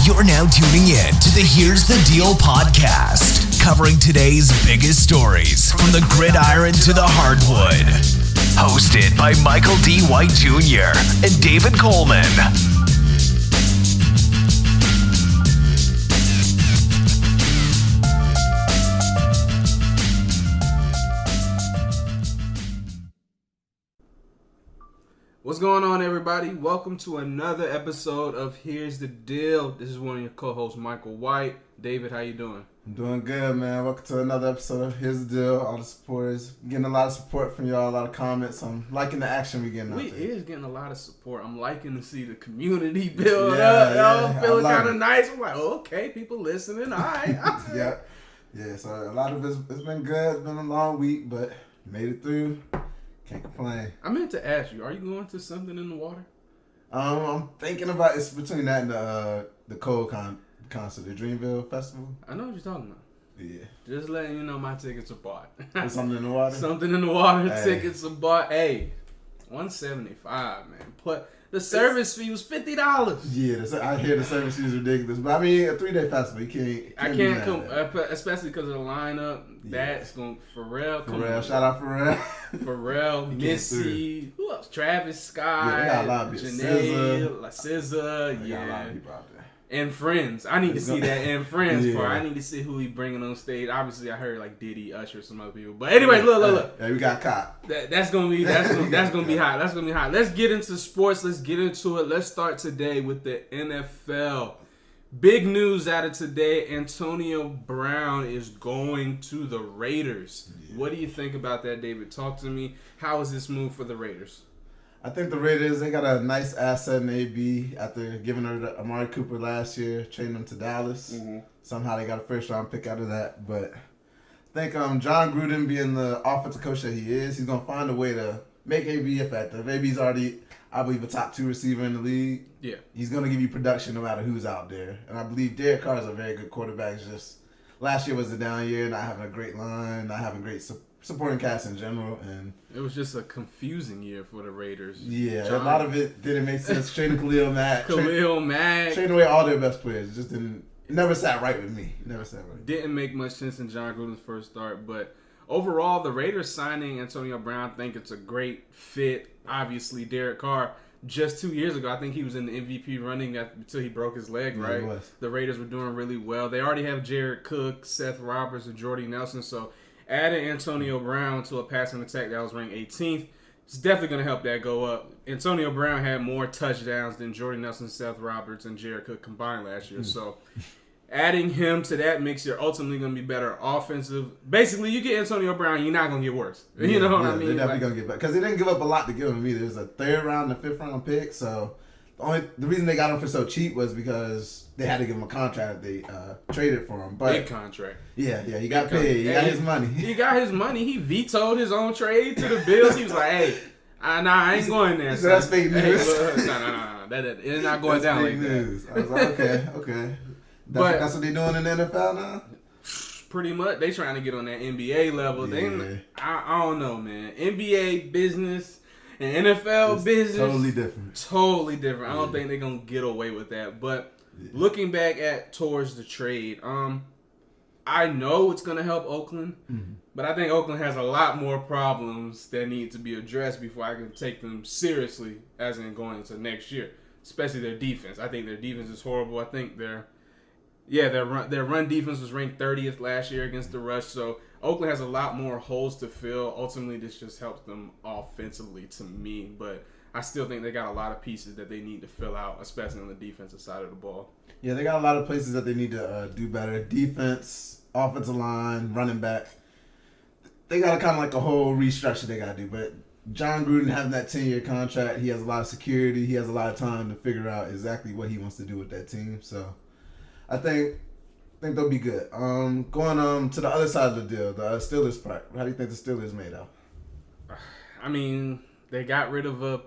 You're now tuning in to the Here's the Deal podcast, covering today's biggest stories from the gridiron to the hardwood. Hosted by Michael D. White Jr. and David Coleman. What's going on, everybody? Welcome to another episode of Here's the Deal. This is one of your co-hosts, Michael White. David, how you doing? I'm doing good, man. Welcome to another episode of Here's the Deal. All the supporters, getting a lot of support from y'all, a lot of comments. I'm liking the action we're getting out there. We is getting a lot of support. I'm liking to see the community build up. Y'all feeling kind of nice. I'm like, okay, people listening. All right. Yeah. So a lot of it's been good. It's been a long week, but made it through. Can't complain. I meant to ask you, are you going to something in the water? I'm thinking about it's between that and the Cole concert, the Dreamville Festival. I know what you're talking about. Yeah. Just letting you know my tickets are bought. Something in the water? Something in the water. Hey. Tickets are bought. Hey, $175, man. But the service fee was $50. Yeah, I hear the service fee is ridiculous. But I mean, a 3-day festival, you can't. I can't come, especially because of the lineup. Yeah. That's going Pharrell. Shout out Pharrell. Pharrell, Missy, who else? Travis Scott, yeah, they got a lot of people. Janae, SZA, yeah, got a lot of people out there. And Friends. I need to see that and Friends yeah. part. I need to see who he bringing on stage. Obviously, I heard like Diddy, Usher, some other people. But anyways, look. Yeah, we got caught. That's gonna be hot. That's gonna be hot. Let's get into sports. Let's get into it. Let's start today with the NFL. Big news out of today. Antonio Brown is going to the Raiders. Yeah. What do you think about that, David? Talk to me. How is this move for the Raiders? I think the Raiders, they got a nice asset in AB after giving her to Amari Cooper last year, trading him to Dallas. Mm-hmm. Somehow they got a first-round pick out of that. But I think John Gruden, being the offensive coach that he is, he's going to find a way to make AB effective. AB's already, I believe, a top 2 receiver in the league. Yeah. He's going to give you production no matter who's out there. And I believe Derek Carr is a very good quarterback. It's just last year was a down year, not having a great line, not having great supporting cast in general, and it was just a confusing year for the Raiders. Yeah, a lot of it didn't make sense. Trading Khalil Mack, trading away all their best players, just didn't. It never sat right with me. Didn't make much sense in John Gruden's first start, but overall, the Raiders signing Antonio Brown, I think it's a great fit. Obviously, Derek Carr. Just 2 years ago, I think he was in the MVP running until he broke his leg, right? He was. The Raiders were doing really well. They already have Jared Cook, Seth Roberts, and Jordy Nelson, so adding Antonio Brown to a passing attack that was ranked 18th is definitely going to help that go up. Antonio Brown had more touchdowns than Jordy Nelson, Seth Roberts, and Jared Cook combined last year. So adding him to that makes you ultimately going to be better offensive. Basically, you get Antonio Brown, you're not going to get worse. You know what I mean? They're definitely going to get better. Because they didn't give up a lot to give him either. It was a 3rd round and 5th round pick. So the reason they got him for so cheap was because they had to give him a contract. They traded for him. But big contract. Yeah, he got paid. He got his money. He got his money. He vetoed his own trade to the Bills. He was like, hey, I ain't going there. So that's fake news. No. It's not going down like news. that. I was like, okay. That's what they doing in the NFL now? Pretty much. They trying to get on that NBA level. Yeah. I don't know, man. NBA business and NFL it's business. Totally different. I don't think they're going to get away with that. But looking back towards the trade, I know it's going to help Oakland, but I think Oakland has a lot more problems that need to be addressed before I can take them seriously as in going into next year, especially their defense. I think their defense is horrible. I think their run defense was ranked 30th last year against the rush, so Oakland has a lot more holes to fill. Ultimately, this just helps them offensively to me, but I still think they got a lot of pieces that they need to fill out, especially on the defensive side of the ball. Yeah, they got a lot of places that they need to do better. Defense, offensive line, running back. They got kind of like a whole restructure they got to do. But John Gruden having that 10-year contract, he has a lot of security. He has a lot of time to figure out exactly what he wants to do with that team. So I think they'll be good. Going to the other side of the deal, the Steelers part. How do you think the Steelers made out? I mean, they got rid of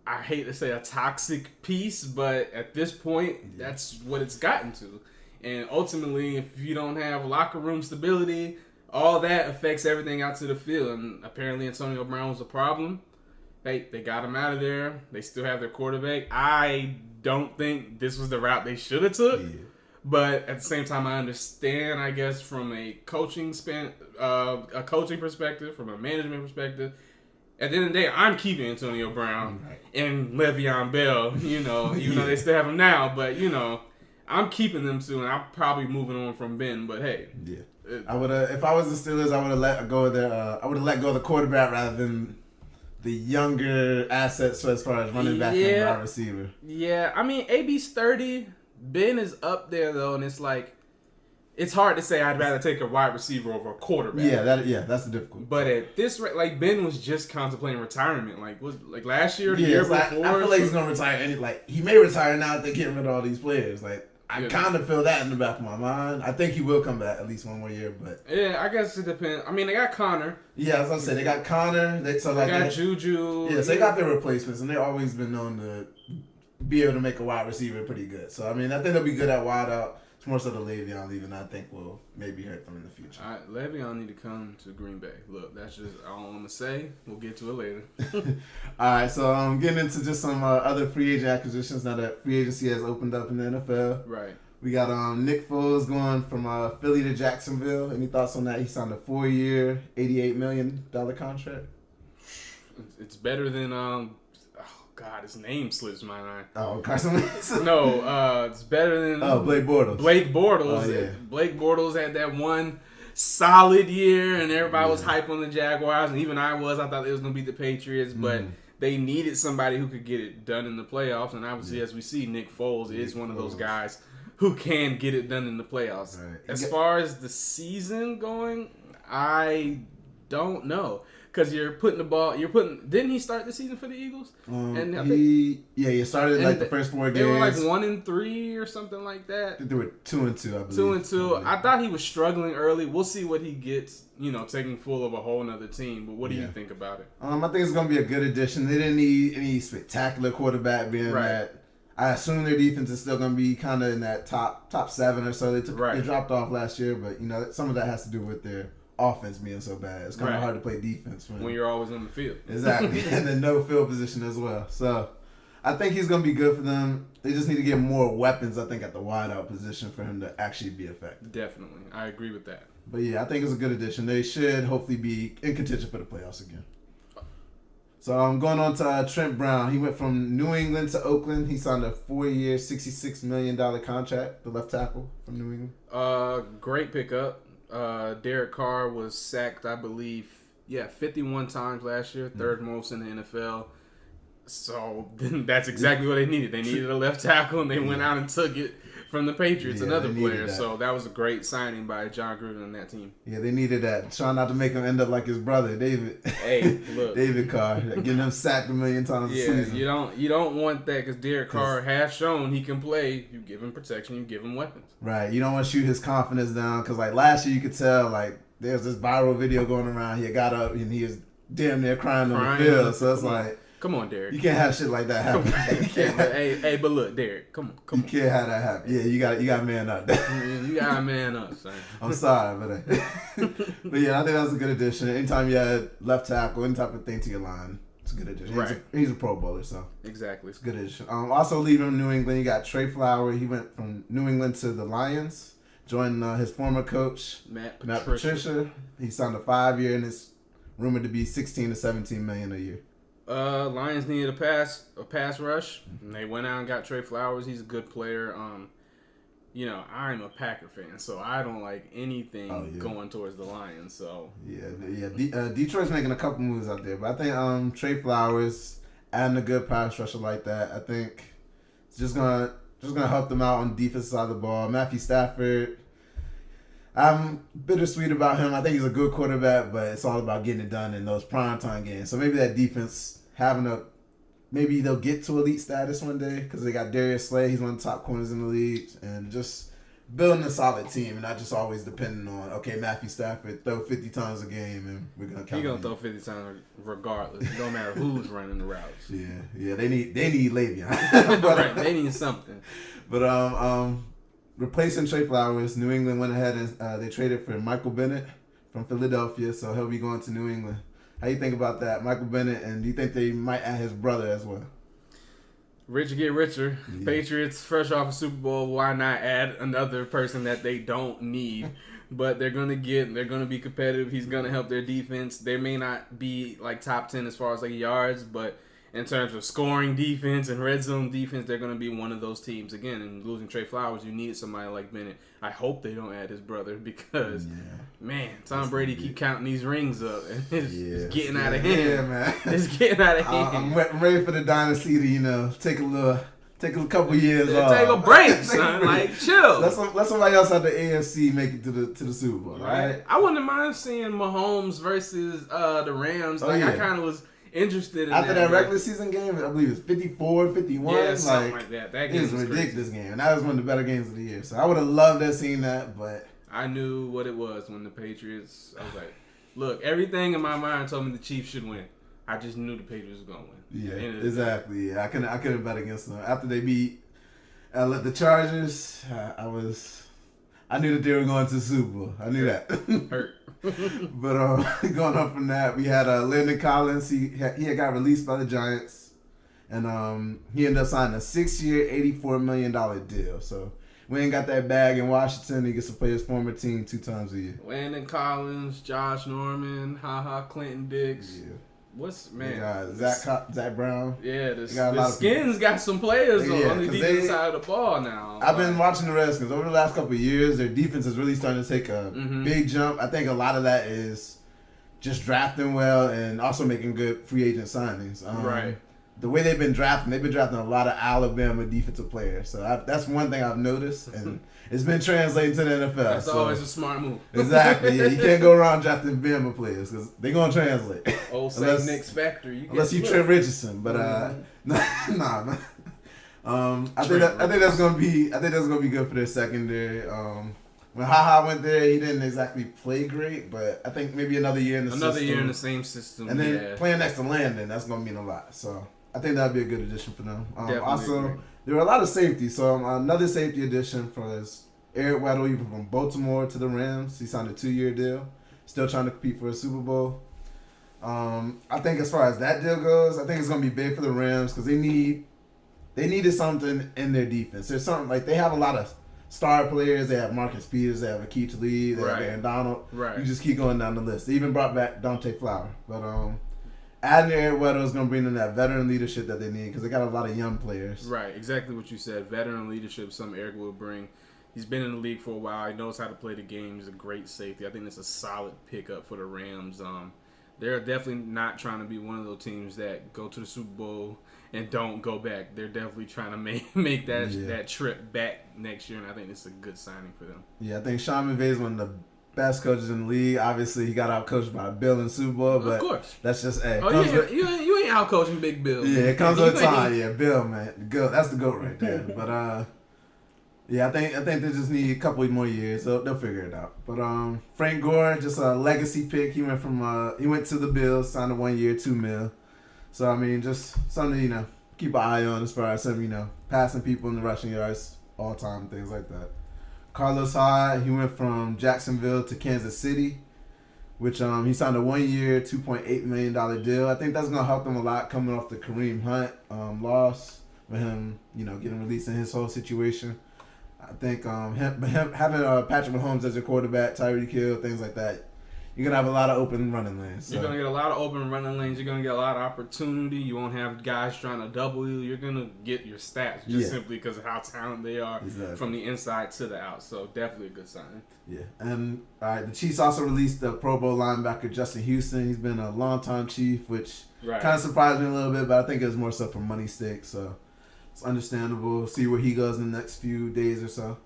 I hate to say a toxic piece, but at this point, that's what it's gotten to. And ultimately, if you don't have locker room stability, all that affects everything out to the field. And apparently Antonio Brown was a problem. hey, they got him out of there. They still have their quarterback. I don't think this was the route they should have took. Yeah. But at the same time, I understand, I guess, from a coaching perspective, from a management perspective. At the end of the day, I'm keeping Antonio Brown and Le'Veon Bell, even though they still have him now. But, I'm keeping them too, and I'm probably moving on from Ben. But, hey. Yeah. I would have, if I was the Steelers, I would have let go of the quarterback rather than the younger assets as far as running back and wide receiver. Yeah, I mean, AB's 30. Ben is up there, though, and it's like, it's hard to say I'd rather take a wide receiver over a quarterback. That's the difficult. But at this rate, like, Ben was just contemplating retirement. Like last year, the year before. I feel like he's gonna retire. He may retire now if they're getting rid of all these players. Like, I kind of feel that in the back of my mind. I think he will come back at least one more year, but yeah, I guess it depends. I mean, they got Connor. Yeah, as I said, they got Connor. They got Juju. Yeah, so they got their replacements, and they've always been known to be able to make a wide receiver pretty good. So, I mean, I think they'll be good at wide out. It's more so the Le'Veon leaving, I think, will maybe hurt them in the future. All right, Le'Veon need to come to Green Bay. Look, that's just all I'm going to say. We'll get to it later. All right, so getting into just some other free agent acquisitions now that free agency has opened up in the NFL. Right. We got Nick Foles going from Philly to Jacksonville. Any thoughts on that? He signed a 4-year, $88 million contract. It's better than God, his name slips my mind. Oh, Carson Wentz? No, it's better than Blake Bortles. Oh, yeah. Blake Bortles had that one solid year, and everybody was hype on the Jaguars, and even I was. I thought they was going to beat the Patriots, but they needed somebody who could get it done in the playoffs, and obviously, as we see, Nick Foles is one of those guys who can get it done in the playoffs. Right. As far as the season going, I don't know. Because didn't he start the season for the Eagles? He started the first 4 games. They were 1-3 or something like that. They were 2-2, I believe. 2-2. I thought he was struggling early. We'll see what he gets, taking full of a whole nother team. But what do you think about it? I think it's going to be a good addition. They didn't need any spectacular quarterback being that. I assume their defense is still going to be kind of in that top 7 or so. They dropped off last year, but some of that has to do with their offense being so bad. It's kind of hard to play defense when you're always on the field. Exactly. And then no field position as well. So I think he's going to be good for them. They just need to get more weapons, I think, at the wideout position for him to actually be effective. Definitely. I agree with that. But yeah, I think it's a good addition. They should hopefully be in contention for the playoffs again. So I'm going on to Trent Brown. He went from New England to Oakland. He signed a 4-year, $66 million contract, the left tackle from New England. Great pickup. Derek Carr was sacked, I believe, 51 times last year, third most in the NFL. So that's exactly what they needed. They needed a left tackle, and they went out and took it from the Patriots, another player. So that was a great signing by John Gruden and that team. Yeah, they needed that. Trying not to make him end up like his brother, David. Hey, look. David Carr, getting him sacked a million times a season. You don't want that because Derek Carr has shown he can play. You give him protection, you give him weapons. Right. You don't want to shoot his confidence down because, last year you could tell, there's this viral video going around. He got up and he was damn near crying on the field. So it's come on, Derek. You can't have shit like that happen. But look, Derek, come on. You can't have that happen. Yeah, you got to man up. You got to man up, son. I'm sorry, but yeah, I think that was a good addition. Anytime you had left tackle, any type of thing to your line, it's a good addition. Right. He's a Pro Bowler, so exactly, it's a good addition. Also leaving New England, you got Trey Flower. He went from New England to the Lions, joined his former coach Matt Patricia. He signed a 5-year, and it's rumored to be $16 to $17 million a year. Lions needed a pass rush. And they went out and got Trey Flowers. He's a good player. I'm a Packer fan, so I don't like anything going towards the Lions. So Detroit's making a couple moves out there, but I think Trey Flowers adding a good pass rusher like that, I think it's just gonna help them out on the defensive side of the ball. Matthew Stafford, I'm bittersweet about him. I think he's a good quarterback, but it's all about getting it done in those primetime games. So maybe that defense maybe they'll get to elite status one day because they got Darius Slay. He's one of the top corners in the league, and just building a solid team and not just always depending on Matthew Stafford throw 50 times a game and we're gonna count. He's gonna throw 50 times regardless. It don't matter who's running the routes. Yeah. They need Le'Veon. Right, they need something. But replacing Trey Flowers, New England went ahead and they traded for Michael Bennett from Philadelphia, so he'll be going to New England. How you think about that, Michael Bennett? And do you think they might add his brother as well? Rich get richer. Yeah. Patriots, fresh off a Super Bowl, why not add another person that they don't need? But they're gonna be competitive. He's gonna help their defense. They may not be like top 10 as far as like yards, but in terms of scoring defense and red zone defense, they're gonna be one of those teams again. And losing Trey Flowers, you needed somebody like Bennett. I hope they don't add his brother because, man, Tom Brady keep counting these rings up and it's getting out of hand. Yeah, man. It's getting out of hand. I'm ready for the dynasty to take a couple years off. Take a break, son. Like, chill. Let somebody else out the AFC make it to the Super Bowl, right? I wouldn't mind seeing Mahomes versus the Rams. I kind of was interested in after that regular season game. I believe it was 54, 51. Yeah, something like that. That game was ridiculous game, and that was one of the better games of the year. So I would have loved to have seen that, but I knew what it was when the Patriots. I was like, look, everything in my mind told me the Chiefs should win. I just knew the Patriots were gonna win. Yeah, exactly. Yeah, I couldn't bet against them after they beat the Chargers. I knew that they were going to the Super Bowl. I knew that. Hurt. But going on from that, we had Landon Collins. He had got released by the Giants, and he ended up signing a 6-year, $84 million deal. So we ain't got that bag in Washington. He gets to play his former team 2 times a year. Landon Collins, Josh Norman, Clinton Dix. Yeah. Zach Brown. Yeah, the Skins got some players on the defensive side of the ball now. I've been watching the Redskins over the last couple of years. Their defense is really starting to take a big jump. I think a lot of that is just drafting well and also making good free agent signings. Right. The way they've been drafting a lot of Alabama defensive players. So that's one thing I've noticed, and it's been translating to the NFL. That's always a smart move. Exactly. Yeah, you can't go around drafting Bama players because they're gonna translate. Old Saint Nick's factory. Unless you Trent Richardson, but nah, man. I think that's gonna be good for their secondary. When went there, he didn't exactly play great, but I think maybe another year in the same system, and then playing next to Landon, that's gonna mean a lot. So I think that'd be a good addition for them. Also, there were a lot of safeties. So another safety addition for Eric Weddle, even from Baltimore to the Rams. He signed a 2-year deal. Still trying to compete for a Super Bowl. I think as far as that deal goes, I think it's gonna be big for the Rams because they needed something in their defense. There's something like they have a lot of star players. They have Marcus Peters. They have Akeem Lee. They have Aaron Donald. Right. You just keep going down the list. They even brought back Dante Flower. But adding Eric Weddle is going to bring them that veteran leadership that they need because they got a lot of young players. Right. Exactly what you said. Veteran leadership, something Eric will bring. He's been in the league for a while. He knows how to play the game. He's a great safety. I think that's a solid pickup for the Rams. They're definitely not trying to be one of those teams that go to the Super Bowl and don't go back. They're definitely trying to make that trip back next year, and I think it's a good signing for them. Yeah, I think Sean McVay is one of the best coaches in the league. Obviously, he got out-coached by Bill in Super Bowl, but of course. That's just you ain't out-coaching Big Bill. Yeah, it comes with time. Yeah, Bill, man, the GOAT. That's the GOAT right there. But yeah, I think they just need a couple more years. They'll figure it out. But Frank Gore, just a legacy pick. He went to the Bills, signed a 1-year, $2 million. So I mean, just something to keep an eye on as far as him, passing people in the rushing yards all time, things like that. Carlos Hyde, he went from Jacksonville to Kansas City, which he signed a 1-year, $2.8 million deal. I think that's gonna help them a lot coming off the Kareem Hunt loss with him, getting released in his whole situation. I think him having Patrick Mahomes as your quarterback, Tyreek Hill, things like that, you're going to have a lot of open running lanes. So. You're going to get a lot of open running lanes. You're going to get a lot of opportunity. You won't have guys trying to double you. You're going to get your stats just simply because of how talented they are from the inside to the out. So definitely a good sign. Yeah. And the Chiefs also released the Pro Bowl linebacker Justin Houston. He's been a long-time Chief, which kind of surprised me a little bit, but I think it was more so for money stakes. So it's understandable. See where he goes in the next few days or so.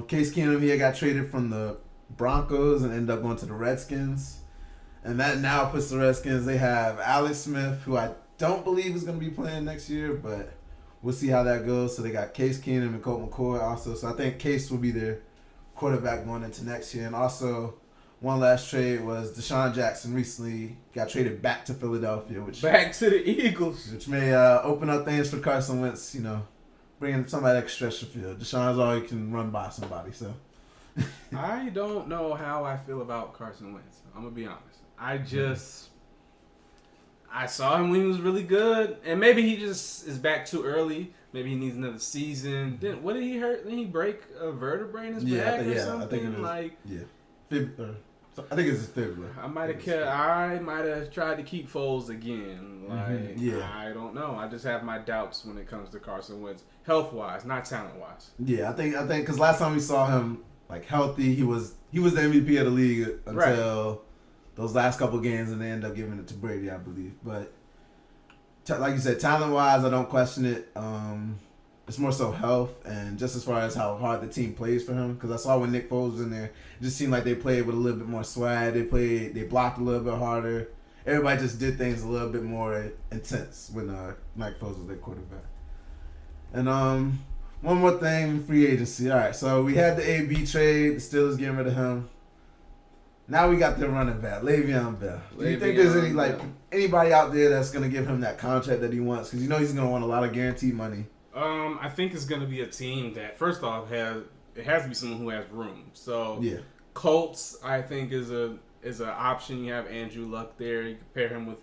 Case Keenum, he got traded from the Broncos and ended up going to the Redskins. And that now puts the Redskins, they have Alex Smith, who I don't believe is going to be playing next year, but we'll see how that goes. So they got Case Keenum and Colt McCoy also. So I think Case will be their quarterback going into next year. And also, one last trade was Deshaun Jackson recently got traded back to Philadelphia. Back to the Eagles. Which may open up things for Carson Wentz, bringing somebody extra field. Deshaun's all he can run by somebody, so. I don't know how I feel about Carson Wentz. I'm going to be honest. I saw him when he was really good, and maybe he just is back too early. Maybe he needs another season. What did he hurt? Did he break a vertebrae in his back or something? I think it was, I think it's his fibula. I might have tried to keep Foles again. I don't know. I just have my doubts when it comes to Carson Wentz, health wise, not talent wise. Yeah, I think because last time we saw him like healthy, he was the MVP of the league until those last couple games, and they ended up giving it to Brady, I believe. But like you said, talent wise, I don't question it. It's more so health, and just as far as how hard the team plays for him. Because I saw when Nick Foles was in there, it just seemed like they played with a little bit more swag. They blocked a little bit harder. Everybody just did things a little bit more intense when Nick Foles was their quarterback. And one more thing, free agency. All right, so we had the AB trade. The Steelers getting rid of him. Now we got the running back, Le'Veon Bell. Do you think there's anybody out there that's gonna give him that contract that he wants? Because he's gonna want a lot of guaranteed money. I think it's gonna be a team that first off has to be someone who has room. So Colts, I think is an option. You have Andrew Luck there. You compare him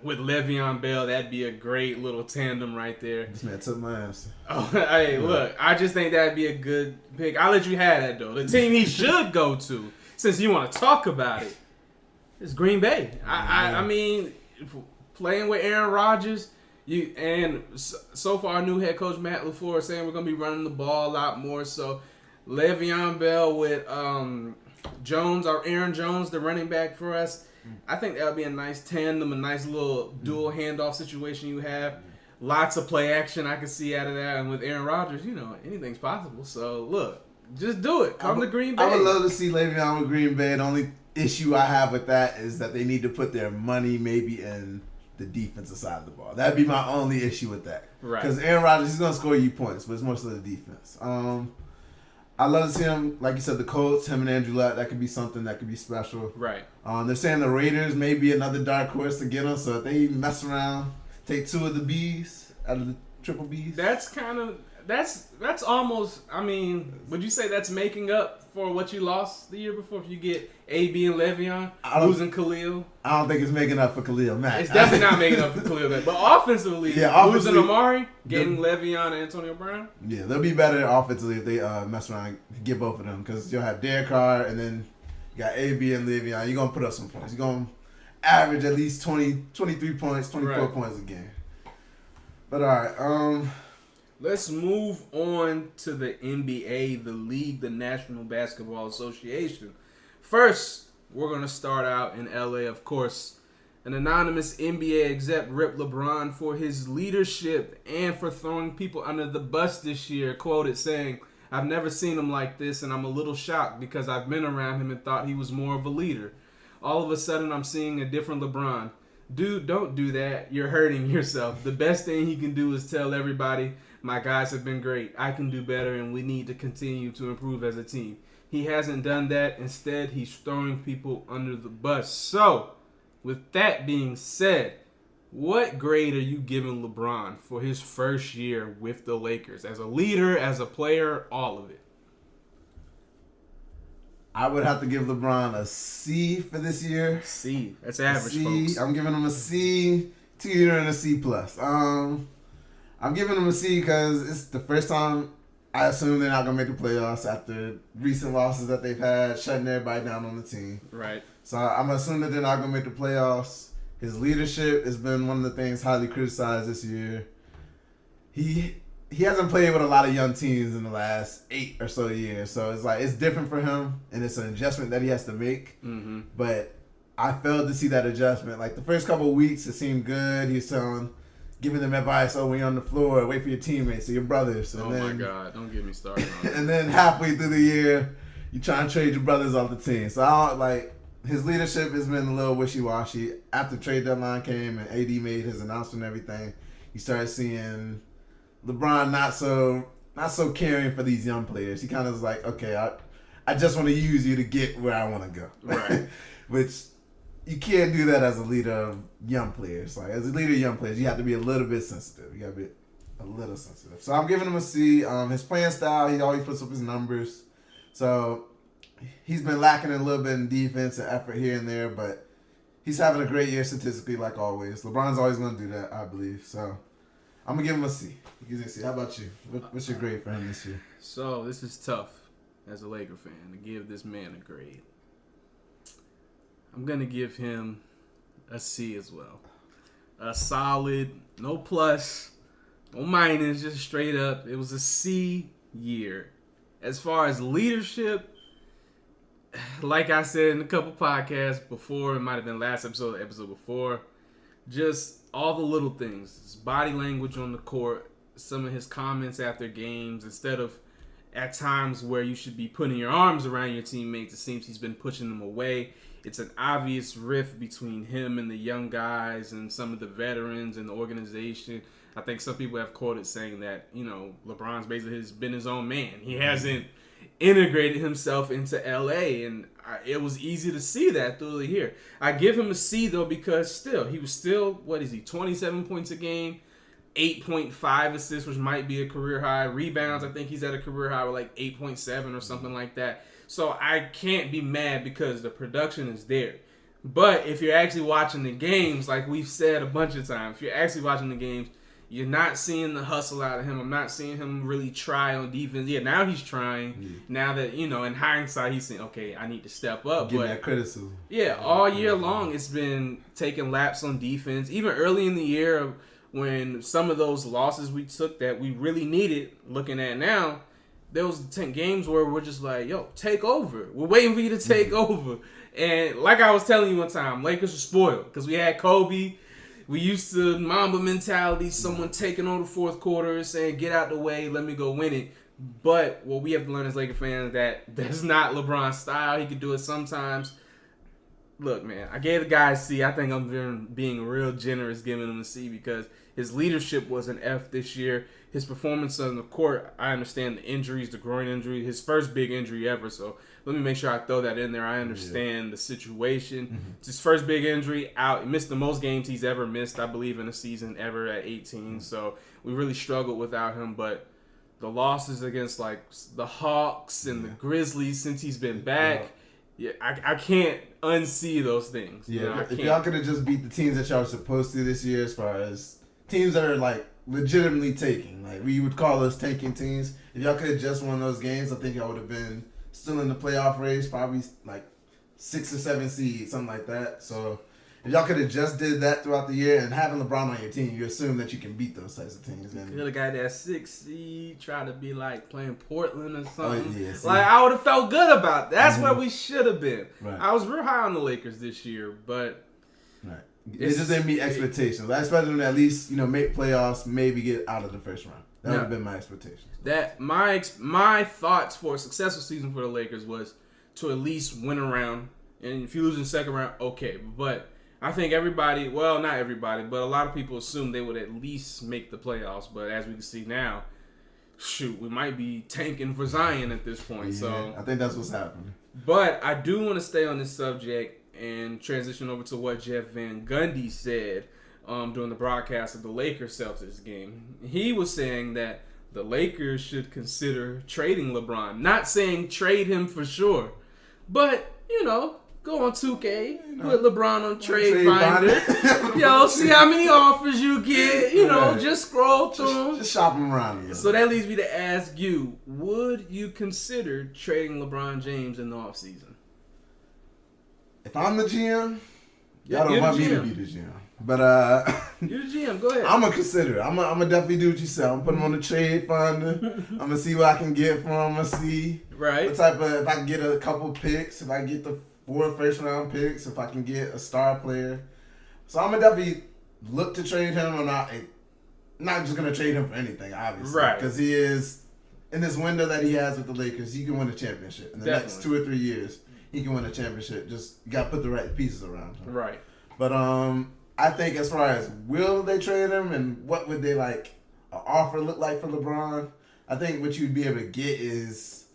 with Le'Veon Bell. That'd be a great little tandem right there. This man took my answer. Oh, hey, look, I just think that'd be a good pick. I'll let you have that though. The team he should go to, since you want to talk about it, is Green Bay. I mean, playing with Aaron Rodgers. So far, our new head coach Matt LaFleur is saying we're gonna be running the ball a lot more. So, Le'Veon Bell with Jones or Aaron Jones, the running back for us. I think that would be a nice tandem, a nice little dual handoff situation you have. Lots of play action I can see out of that, and with Aaron Rodgers, anything's possible. So look, just do it. Come to Green Bay. I would love to see Le'Veon with Green Bay. The only issue I have with that is that they need to put their money maybe in the defensive side of the ball. That'd be my only issue with that. Right. Because Aaron Rodgers is going to score you points, but it's mostly the defense. I love to see him, like you said, the Colts, him and Andrew Luck. That could be something that could be special. Right. They're saying the Raiders may be another dark horse to get them, so if they mess around, take 2 of the Bs out of the triple Bs. That's almost, would you say that's making up for what you lost the year before? If you get AB and Le'Veon, losing Khalil? I don't think it's making up for Khalil Mack. It's definitely not making up for Khalil Mack. But offensively, losing Amari, getting Le'Veon and Antonio Brown? Yeah, they'll be better offensively if they mess around and get both of them. Because you'll have Derek Carr and then you got AB and Le'Veon. You're going to put up some points. You're going to average at least 23 points, 24 points a game. But all right, let's move on to the NBA, the league, the National Basketball Association. First, we're going to start out in LA, of course. An anonymous NBA exec ripped LeBron for his leadership and for throwing people under the bus this year, quoted saying, "I've never seen him like this, and I'm a little shocked because I've been around him and thought he was more of a leader. All of a sudden, I'm seeing a different LeBron. Dude, don't do that. You're hurting yourself. The best thing he can do is tell everybody, my guys have been great. I can do better, and we need to continue to improve as a team. He hasn't done that. Instead, he's throwing people under the bus." So, with that being said, what grade are you giving LeBron for his first year with the Lakers? As a leader, as a player, all of it. I would have to give LeBron a C for this year. C. That's average, folks. I'm giving him a C, tier and a C+. I'm giving him a C because it's the first time I assume they're not going to make the playoffs after recent losses that they've had, shutting everybody down on the team. Right. So I'm assuming that they're not going to make the playoffs. His leadership has been one of the things highly criticized this year. He hasn't played with a lot of young teams in the last 8 or so years. So it's different for him, and it's an adjustment that he has to make. Mm-hmm. But I failed to see that adjustment. Like the first couple of weeks, it seemed good. He's giving them advice, when you're on the floor, wait for your teammates or your brothers. And my God, don't get me started on that. And then halfway through the year, you try and trade your brothers off the team. So his leadership has been a little wishy-washy. After trade deadline came and AD made his announcement and everything, you started seeing LeBron not so caring for these young players. He kind of was like, okay, I just want to use you to get where I want to go. Right. Which you can't do that as a leader of young players. Like as a leader of young players, you have to be a little bit sensitive. You got to be a little sensitive. So I'm giving him a C. His playing style, he always puts up his numbers. So he's been lacking a little bit in defense and effort here and there, but he's having a great year statistically, like always. LeBron's always going to do that, I believe. So I'm going to give him a C. Give him a C. How about you? What's your grade for him this year? So this is tough as a Laker fan to give this man a grade. I'm going to give him a C as well. A solid, no plus, no minus, just straight up. It was a C year. As far as leadership, like I said in a couple podcasts before, it might have been last episode or the episode before, just all the little things. His body language on the court, some of his comments after games, instead of at times where you should be putting your arms around your teammates, it seems he's been pushing them away. It's an obvious rift between him and the young guys and some of the veterans in the organization. I think some people have quoted saying that, LeBron's basically has been his own man. He hasn't integrated himself into LA, and it was easy to see that through the year. I give him a C, though, because he was still, 27 points a game, 8.5 assists, which might be a career high. Rebounds, I think he's at a career high with like 8.7 or something like that. So I can't be mad because the production is there. But if you're actually watching the games, like we've said a bunch of times, if you're actually watching the games, you're not seeing the hustle out of him. I'm not seeing him really try on defense. Yeah, now he's trying. Yeah. Now that, in hindsight, he's saying, okay, I need to step up. Give that criticism. Yeah, all year long, it's been taking laps on defense. Even early in the year when some of those losses we took that we really needed, looking at now, there was 10 games where we're just like, yo, take over. We're waiting for you to take over. And like I was telling you one time, Lakers are spoiled because we had Kobe. We used to Mamba mentality, someone taking over the fourth quarter and saying, get out the way, let me go win it. But what we have to learn as Laker fans that's not LeBron's style. He could do it sometimes. Look, man, I gave the guy a C. I think I'm being real generous giving him a C because his leadership was an F this year. His performance on the court, I understand the injuries, the groin injury, his first big injury ever. So let me make sure I throw that in there. I understand the situation. Mm-hmm. It's his first big injury out. He missed the most games he's ever missed, I believe, in a season ever at 18. Mm-hmm. So we really struggled without him. But the losses against like the Hawks and the Grizzlies since he's been back, I can't unsee those things. Yeah, if y'all could have just beat the teams that y'all were supposed to this year, as far as teams that are like legitimately taking, like we would call us tanking teams. If y'all could have just won those games, I think y'all would have been still in the playoff race, probably like 6 or 7 seeds, something like that. So if y'all could have just did that throughout the year, and having LeBron on your team, you assume that you can beat those types of teams. And could have got that 6 seed, try to be like playing Portland or something. Oh, yeah, like I would have felt good about that. That's where we should have been. Right. I was real high on the Lakers this year, but it just didn't meet expectations. I expected them to at least make playoffs, maybe get out of the first round. That would have been my expectations. That my thoughts for a successful season for the Lakers was to at least win a round, and if you lose in the second round, okay, but I think everybody, well, not everybody, but a lot of people assumed they would at least make the playoffs. But as we can see now, we might be tanking for Zion at this point. Yeah, so I think that's what's happening. But I do want to stay on this subject and transition over to what Jeff Van Gundy said during the broadcast of the Lakers-Celtics game. He was saying that the Lakers should consider trading LeBron. Not saying trade him for sure, but, go on 2K, put LeBron on Trade Finder. Yo, see how many offers you get. Just scroll through them. Just shop them around. So that leads me to ask you, would you consider trading LeBron James in the offseason? If I'm the GM, y'all don't want me to be the GM. But you're the GM. Go ahead. I'm gonna consider it. I'm gonna definitely do what you said. I'm gonna put him on the trade finder. I'm gonna see what I can get from him. I'm gonna see what type of, if I can get a couple picks, if I get the 4 first round picks, if I can get a star player. So I'm gonna definitely look to trade him. I'm not just gonna trade him for anything, obviously, right? Because he is in this window that he has with the Lakers. He can win a championship in the next 2 or 3 years. He can win a championship. Just you gotta put the right pieces around him. Right. But I think as far as will they trade him and what would they like an offer look like for LeBron, I think what you'd be able to get is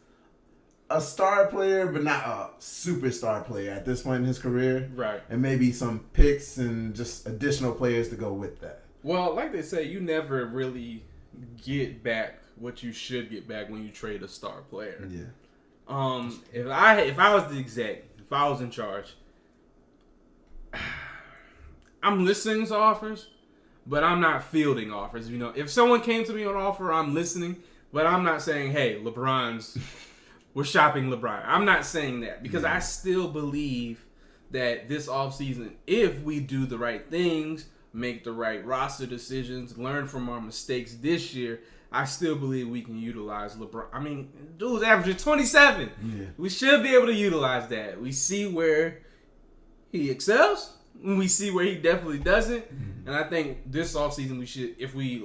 a star player, but not a superstar player at this point in his career. Right. And maybe some picks and just additional players to go with that. Well, like they say, you never really get back what you should get back when you trade a star player. Yeah. If I was the exec, if I was in charge, I'm listening to offers, but I'm not fielding offers. You know, if someone came to me on offer, I'm listening, but I'm not saying, hey, we're shopping LeBron. I'm not saying that because I still believe that this offseason, if we do the right things, make the right roster decisions, learn from our mistakes this year, I still believe we can utilize LeBron. I mean, dude's averaging 27. Yeah. We should be able to utilize that. We see where he excels. We see where he definitely doesn't. Mm-hmm. And I think this offseason we should,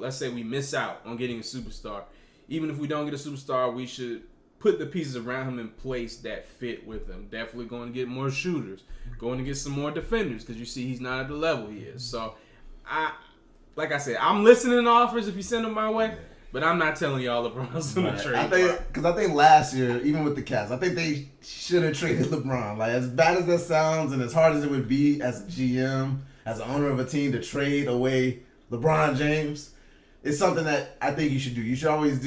let's say we miss out on getting a superstar, even if we don't get a superstar, we should put the pieces around him in place that fit with him. Definitely going to get more shooters, going to get some more defenders because you see he's not at the level he is. So, like I said, I'm listening to offers if you send them my way. But I'm not telling y'all LeBron's in the trade. Because I think last year, even with the Cavs, I think they should have traded LeBron. Like, as bad as that sounds and as hard as it would be as a GM, as an owner of a team to trade away LeBron James, it's something that I think you should do. You should always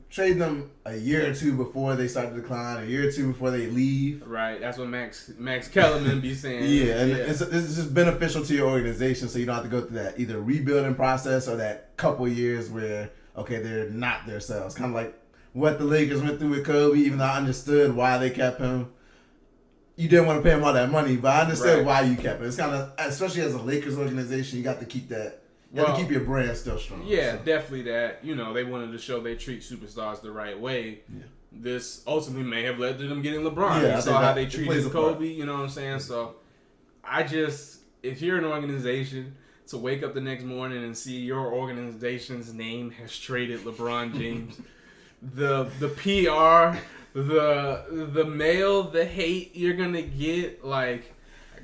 trade them a year or two before they start to decline, a year or two before they leave. Right. That's what Max Kellerman be saying. And it's just beneficial to your organization so you don't have to go through that either rebuilding process or that couple years where they're not themselves. Kind of like what the Lakers went through with Kobe, even though I understood why they kept him. You didn't want to pay him all that money, but I understood why you kept him. It's kind of, especially as a Lakers organization, you got to keep that. You got to keep your brand still strong. Yeah, definitely that. You know, they wanted to show they treat superstars the right way. Yeah. This ultimately may have led to them getting LeBron. You saw how they treated Kobe, you know what I'm saying? So, if you're an organization, to wake up the next morning and see your organization's name has traded LeBron James, the PR, the mail, the hate you're gonna get, like,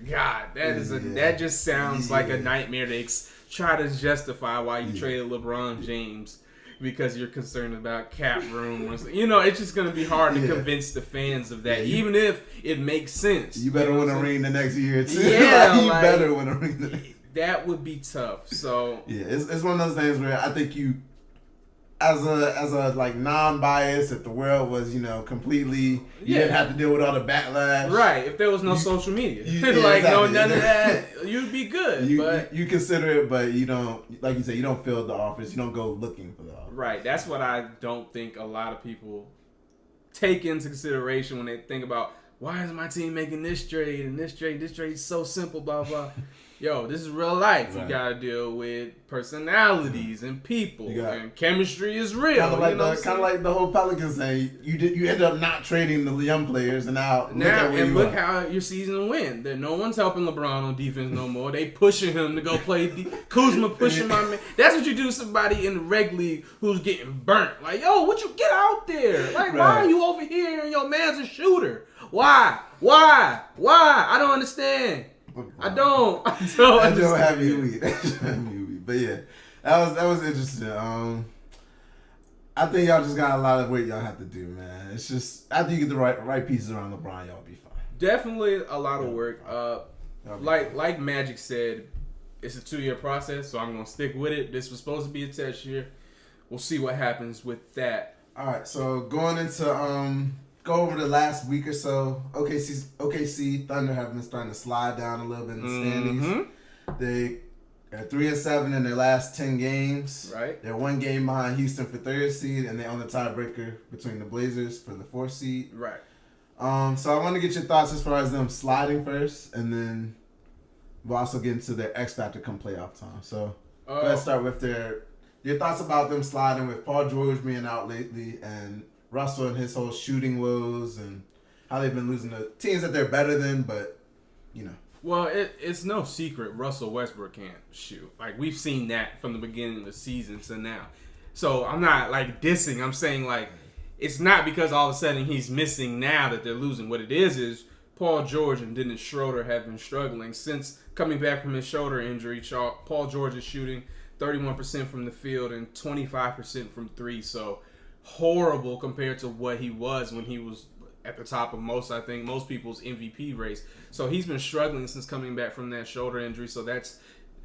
God, that just sounds like a nightmare to try to justify why you traded LeBron James because you're concerned about cap room. You know, it's just gonna be hard to convince the fans of that, even if it makes sense. You better win a ring the next year too. Yeah, you better win a ring the next. That would be tough. So it's one of those things where I think you, as a like non-biased, if the world was completely, you didn't have to deal with all the backlash. Right. If there was no social media, none of that, you'd be good. You consider it, but you don't, like you said, you don't fill the office. You don't go looking for the office. Right. That's what I don't think a lot of people take into consideration when they think about why is my team making this trade and this trade is so simple, blah blah. Yo, this is real life. Right. You gotta deal with personalities and people, and chemistry is real. Kind of like the whole Pelicans thing. You end up not trading the young players, and look how your season went. That no one's helping LeBron on defense no more. They pushing him to go play. Kuzma pushing my man. That's what you do to somebody in the reg league who's getting burnt. Like, yo, what you get out there? Like, why are you over here and your man's a shooter? Why? I don't understand. I don't have you weak. But yeah, that was interesting. I think y'all just got a lot of work y'all have to do, man. It's just after you get the right pieces around LeBron, y'all be fine. Definitely a lot of work. Like Magic said, it's a 2-year process, so I'm gonna stick with it. This was supposed to be a test year. We'll see what happens with that. All right, so going into go over the last week or so. OKC Thunder have been starting to slide down a little bit in the standings. They are 3-7 in their last 10 games. Right. They're 1 game behind Houston for 3rd seed, and they're on the tiebreaker between the Blazers for the 4th seed. Right. So I want to get your thoughts as far as them sliding first, and then we'll also get into their X Factor come playoff time. So let's start with your thoughts about them sliding with Paul George being out lately and Russell and his whole shooting woes and how they've been losing to teams that they're better than, but Well, it's no secret Russell Westbrook can't shoot. Like, we've seen that from the beginning of the season to now. So I'm not like dissing. I'm saying like it's not because all of a sudden he's missing now that they're losing. What it is Paul George and Dennis Schroeder have been struggling since coming back from his shoulder injury. Paul George is shooting 31% from the field and 25% from 3. So horrible compared to what he was when he was at the top of most people's MVP race. So he's been struggling since coming back from that shoulder injury. So that's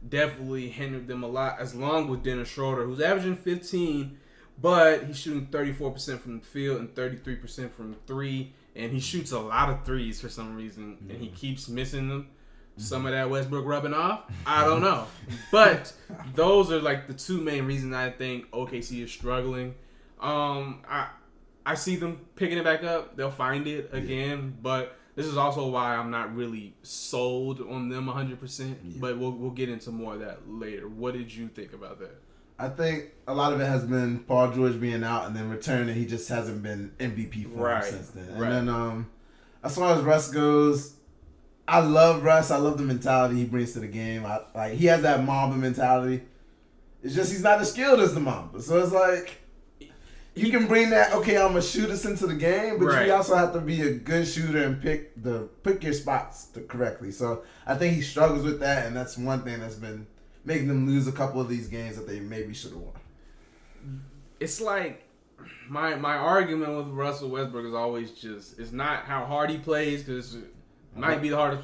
definitely hindered them a lot, as long with Dennis Schroeder, who's averaging 15, but he's shooting 34% from the field and 33% from 3, and he shoots a lot of threes for some reason, and he keeps missing them. some of that Westbrook rubbing off? I don't know. But those are like the two main reasons I think OKC is struggling. I see them picking it back up. They'll find it again, but this is also why I'm not really sold on them 100%. Yeah. But we'll get into more of that later. What did you think about that? I think a lot of it has been Paul George being out and then returning. He just hasn't been MVP form since then. And then as far as Russ goes, I love Russ. I love the mentality he brings to the game. He has that Mamba mentality. It's just he's not as skilled as the Mamba. So it's like you can bring that, okay, I'm going to shoot us into the game, but you also have to be a good shooter and pick your spots correctly. So I think he struggles with that, and that's one thing that's been making them lose a couple of these games that they maybe should have won. It's like my argument with Russell Westbrook is always just, it's not how hard he plays, because it might be the hardest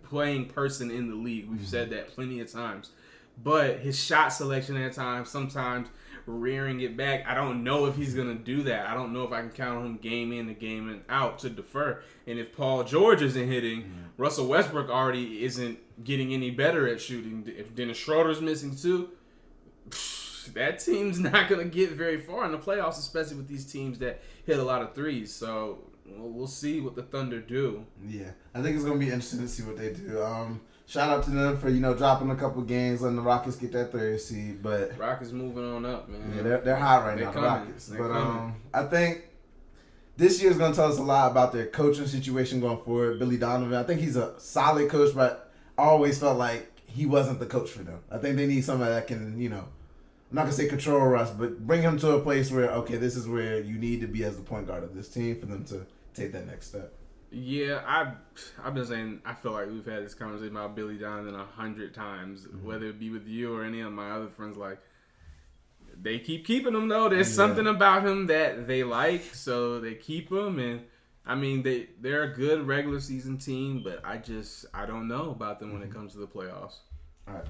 playing person in the league. We've said that plenty of times. But his shot selection at times, sometimes rearing it back, I don't know if he's going to do that. I don't know if I can count on him game in and game out to defer. And if Paul George isn't hitting, Russell Westbrook already isn't getting any better at shooting. If Dennis Schroeder's missing too, that team's not going to get very far in the playoffs, especially with these teams that hit a lot of threes. So we'll see what the Thunder do. Yeah, I think it's going to be interesting to see what they do. Shout out to them for, dropping a couple games, letting the Rockets get that third seed. But Rockets moving on up, man. Yeah, they're hot right now, the Rockets. But I think this year's going to tell us a lot about their coaching situation going forward. Billy Donovan, I think he's a solid coach, but I always felt like he wasn't the coach for them. I think they need somebody that can, I'm not going to say control Russ, but bring him to a place where, okay, this is where you need to be as the point guard of this team for them to take that next step. Yeah, I've been saying, I feel like we've had this conversation about Billy Donovan 100 times, whether it be with you or any of my other friends. Like, they keep keeping him, though. There's something about him that they like, so they keep him. And, I mean, they're a good regular season team, but I don't know about them when it comes to the playoffs. All right.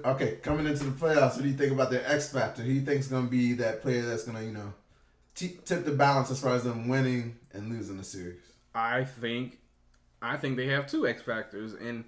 Okay, coming into the playoffs, what do you think about their X factor? Who do you think is going to be that player that's going to, tip the balance as far as them winning and losing the series? I think they have two X factors, and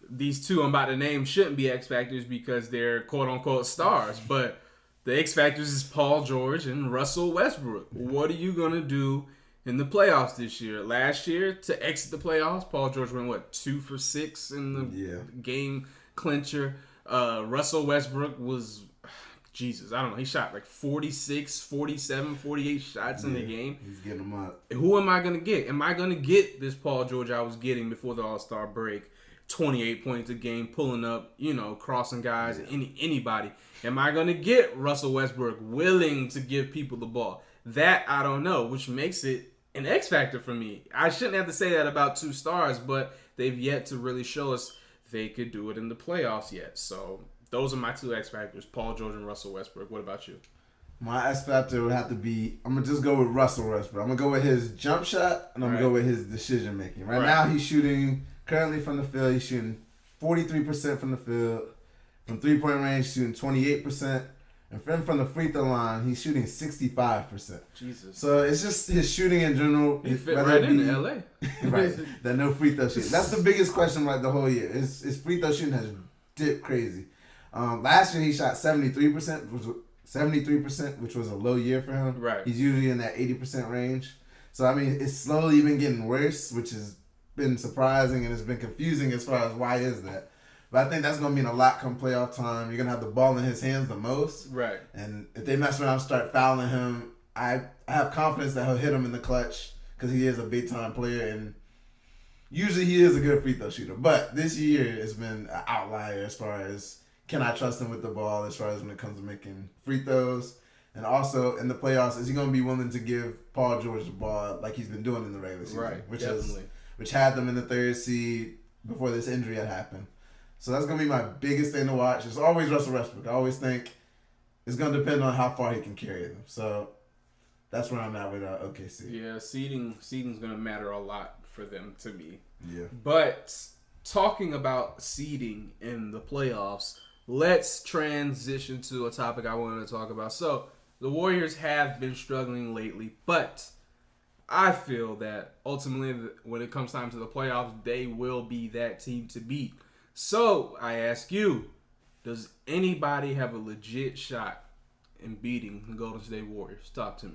these two I'm about to name shouldn't be X factors because they're quote unquote stars. But the X factors is Paul George and Russell Westbrook. What are you gonna do in the playoffs this year? Last year, to exit the playoffs, Paul George went 2 for 6 in the game clincher. Russell Westbrook was, I don't know. He shot like 46, 47, 48 shots in the game. He's getting them up. Who am I going to get? Am I going to get this Paul George I was getting before the All-Star break? 28 points a game, pulling up, crossing guys, anybody. Am I going to get Russell Westbrook willing to give people the ball? That I don't know, which makes it an X factor for me. I shouldn't have to say that about two stars, but they've yet to really show us they could do it in the playoffs yet. So those are my two X factors, Paul George and Russell Westbrook. What about you? My X factor would have to be, I'm going to just go with Russell Westbrook. I'm going to go with his jump shot, and I'm going to go with his decision making. Right now, he's shooting, currently from the field, he's shooting 43% from the field. From three-point range, shooting 28%. And from the free throw line, he's shooting 65%. Jesus. So it's just his shooting in general. He fit right into LA. Right. That no free throw shooting. That's the biggest question like the whole year. His free throw shooting has dipped crazy. Last year he shot 73%, which was a low year for him. Right. He's usually in that 80% range. So I mean, it's slowly been getting worse, which has been surprising and it's been confusing as far as why is that. But I think that's going to mean a lot come playoff time. You're going to have the ball in his hands the most. Right. And if they mess around and start fouling him, I have confidence that he'll hit him in the clutch because he is a big-time player. And usually he is a good free throw shooter. But this year it's been an outlier as far as can I trust him with the ball as far as when it comes to making free throws. And also in the playoffs, is he going to be willing to give Paul George the ball like he's been doing in the regular season? Right, which had them in the third seed before this injury had happened. So that's going to be my biggest thing to watch. It's always Russell Westbrook. I always think it's going to depend on how far he can carry them. So that's where I'm at with OKC. Yeah, seeding's going to matter a lot for them to me. Yeah. But talking about seeding in the playoffs, let's transition to a topic I wanted to talk about. So the Warriors have been struggling lately, but I feel that ultimately, when it comes time to the playoffs, they will be that team to beat. So, I ask you, does anybody have a legit shot in beating the Golden State Warriors? Talk to me.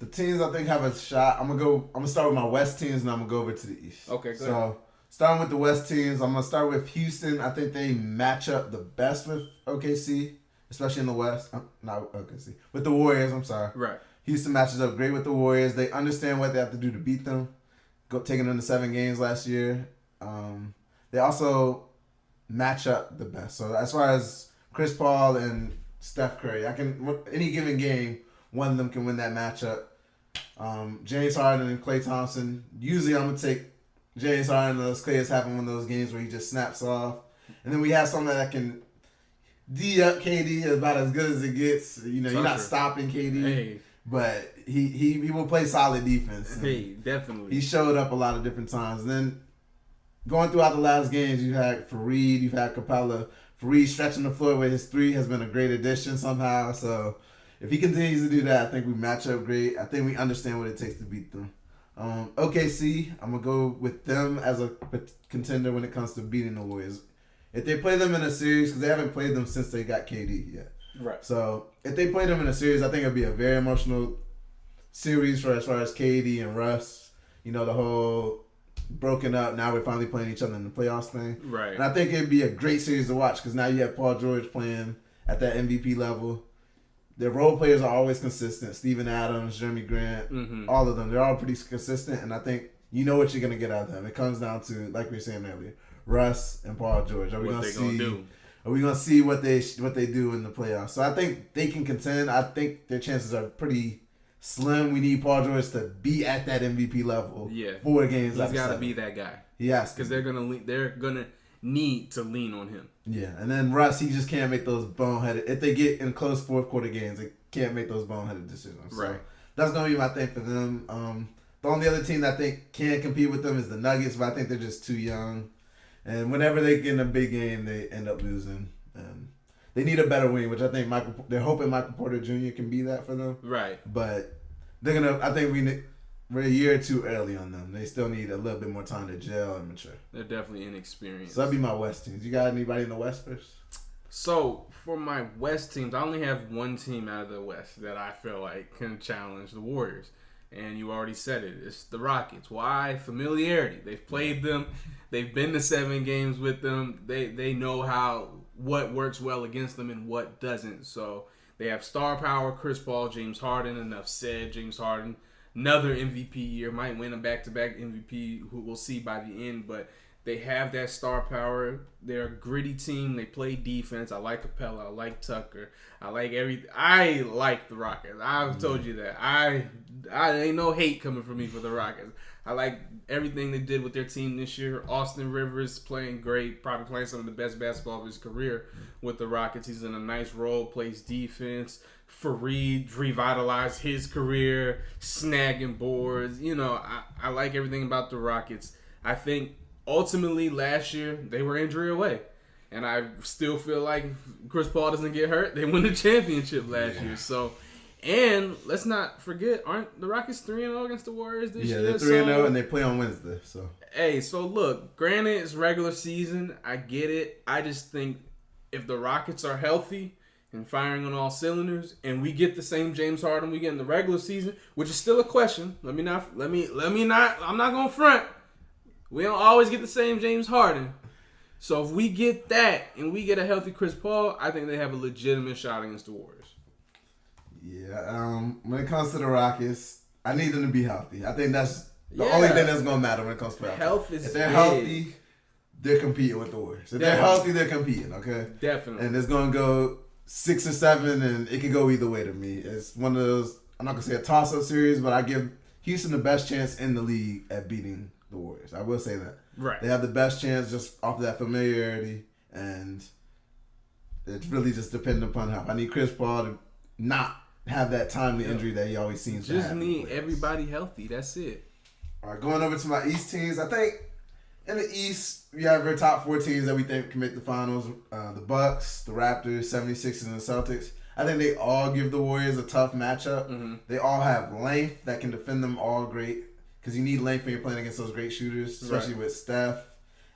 The teams I think have a shot. I'm gonna start with my West teams, and I'm gonna go over to the East. Okay, go ahead. So, starting with the West teams, I'm gonna start with Houston. I think they match up the best with OKC, especially in the West. Not OKC, with the Warriors. I'm sorry. Right. Houston matches up great with the Warriors. They understand what they have to do to beat them. Taking them to 7 games last year. They also match up the best. So as far as Chris Paul and Steph Curry, any given game, one of them can win that matchup. James Harden and Klay Thompson. Usually I'm gonna take James Harden unless Klay is having one of those games where he just snaps off. And then we have someone that can D up KD about as good as it gets. You know, you're not stopping KD. Hey. But he will play solid defense. Hey, definitely. He showed up a lot of different times. And then going throughout the last games, you had Fareed, you've had Capella. Fareed stretching the floor with his 3 has been a great addition somehow. So if he continues to do that, I think we match up great. I think we understand what it takes to beat them. OKC, I'm going to go with them as a contender when it comes to beating the Warriors. If they play them in a series, because they haven't played them since they got KD yet. Right. So if they play them in a series, I think it'll be a very emotional series as far as KD and Russ. You know, the whole broken up, now we're finally playing each other in the playoffs thing. Right. And I think it'd be a great series to watch because now you have Paul George playing at that MVP level. Their role players are always consistent. Steven Adams, Jeremy Grant, all of them. They're all pretty consistent, and I think you know what you're going to get out of them. It comes down to, like we were saying earlier, Russ and Paul George. Are we going to see what they do in the playoffs? So I think they can contend. I think their chances are pretty slim. We need Paul George to be at that MVP level. Yeah, 4 games. He's got to be that guy. He has to, because they're gonna need to lean on him. Yeah, and then Russ, he just can't make those boneheaded. If they get in close fourth quarter games, they can't make those boneheaded decisions. So right. That's gonna be my thing for them. The only other team that I think can compete with them is the Nuggets, but I think they're just too young. And whenever they get in a big game, they end up losing. And they need a better wing, which I think they're hoping Michael Porter Jr. can be that for them. Right. But I think we're a year or two early on them. They still need a little bit more time to gel and mature. They're definitely inexperienced. So that'd be my West teams. You got anybody in the West first? So for my West teams, I only have one team out of the West that I feel like can challenge the Warriors. And you already said it. It's the Rockets. Why? Familiarity. They've played them. They've been to 7 games with them. They know what works well against them and what doesn't. So they have star power. Chris Paul, James Harden. Enough said. James Harden, another MVP year. Might win a back-to-back MVP. Who we'll see by the end. But they have that star power. They're a gritty team. They play defense. I like Capella. I like Tucker. I like I like the Rockets. I've told you that. I ain't no hate coming from me for the Rockets. I like everything they did with their team this year. Austin Rivers playing great. Probably playing some of the best basketball of his career with the Rockets. He's in a nice role. Plays defense. Fareed revitalized his career. Snagging boards. You know, I like everything about the Rockets. I think ultimately, last year, they were injury away. And I still feel like if Chris Paul doesn't get hurt, they win the championship last year. So, and let's not forget, aren't the Rockets 3-0 against the Warriors this year? Yeah, they're 3-0 and they play on Wednesday. So, hey, so look, granted, it's regular season. I get it. I just think if the Rockets are healthy and firing on all cylinders, and we get the same James Harden we get in the regular season, which is still a question. I'm not gonna front. We don't always get the same James Harden. So if we get that and we get a healthy Chris Paul, I think they have a legitimate shot against the Warriors. Yeah, when it comes to the Rockets, I need them to be healthy. I think that's the only thing that's going to matter when it comes to playoffs. Health is If they're big. Healthy, they're competing with the Warriors. If they're healthy, they're competing, okay? Definitely. And it's going to go 6 or 7, and it could go either way to me. It's one of those, I'm not going to say a toss-up series, but I give Houston the best chance in the league at beating the Warriors. I will say that. Right. They have the best chance just off of that familiarity, and it's really just dependent upon how. I need Chris Paul to not have that timely injury that he always seems to have. Just need everybody healthy. That's it. All right, going over to my East teams. I think in the East, we have our top 4 teams that we think can make the finals. The Bucks, the Raptors, 76ers, and the Celtics. I think they all give the Warriors a tough matchup. Mm-hmm. They all have length that can defend them all great. Because you need length when you're playing against those great shooters, especially with Steph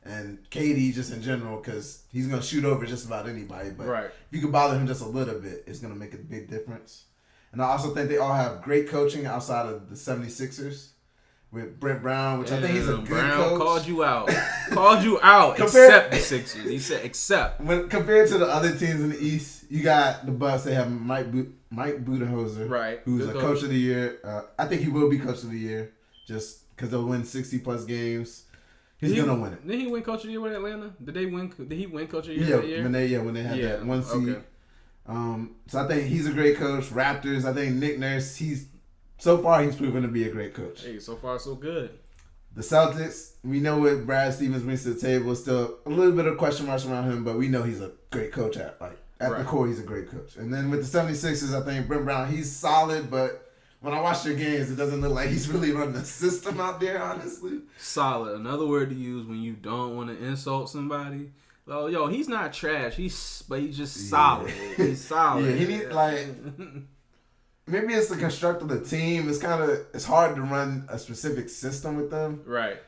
and KD just in general, because he's going to shoot over just about anybody. But if you can bother him just a little bit, it's going to make a big difference. And I also think they all have great coaching outside of the 76ers with Brett Brown, which I think he's a good coach. Called you out. Except the Sixers. He said except. When compared to the other teams in the East, you got the Bucks. They have Mike Budenholzer, who's a coach of the year. I think he will be coach of the year just because they'll win 60-plus games. He's going to win it. Did he win coach of the year with Atlanta? Did he win coach of the year that year? When they had that one seed. Okay. So I think he's a great coach. Raptors, I think Nick Nurse, so far he's proven to be a great coach. Hey, so far so good. The Celtics, we know what Brad Stevens brings to the table. Still a little bit of question marks around him, but we know he's a great coach at the core. He's a great coach. And then with the 76ers, I think Brett Brown, he's solid, but when I watch their games, it doesn't look like he's really running a system out there, honestly. Solid. Another word to use when you don't want to insult somebody. Oh, yo, he's not trash. But he's just solid. He's solid. Yeah, he needs, maybe it's the construct of the team. It's hard to run a specific system with them. Right.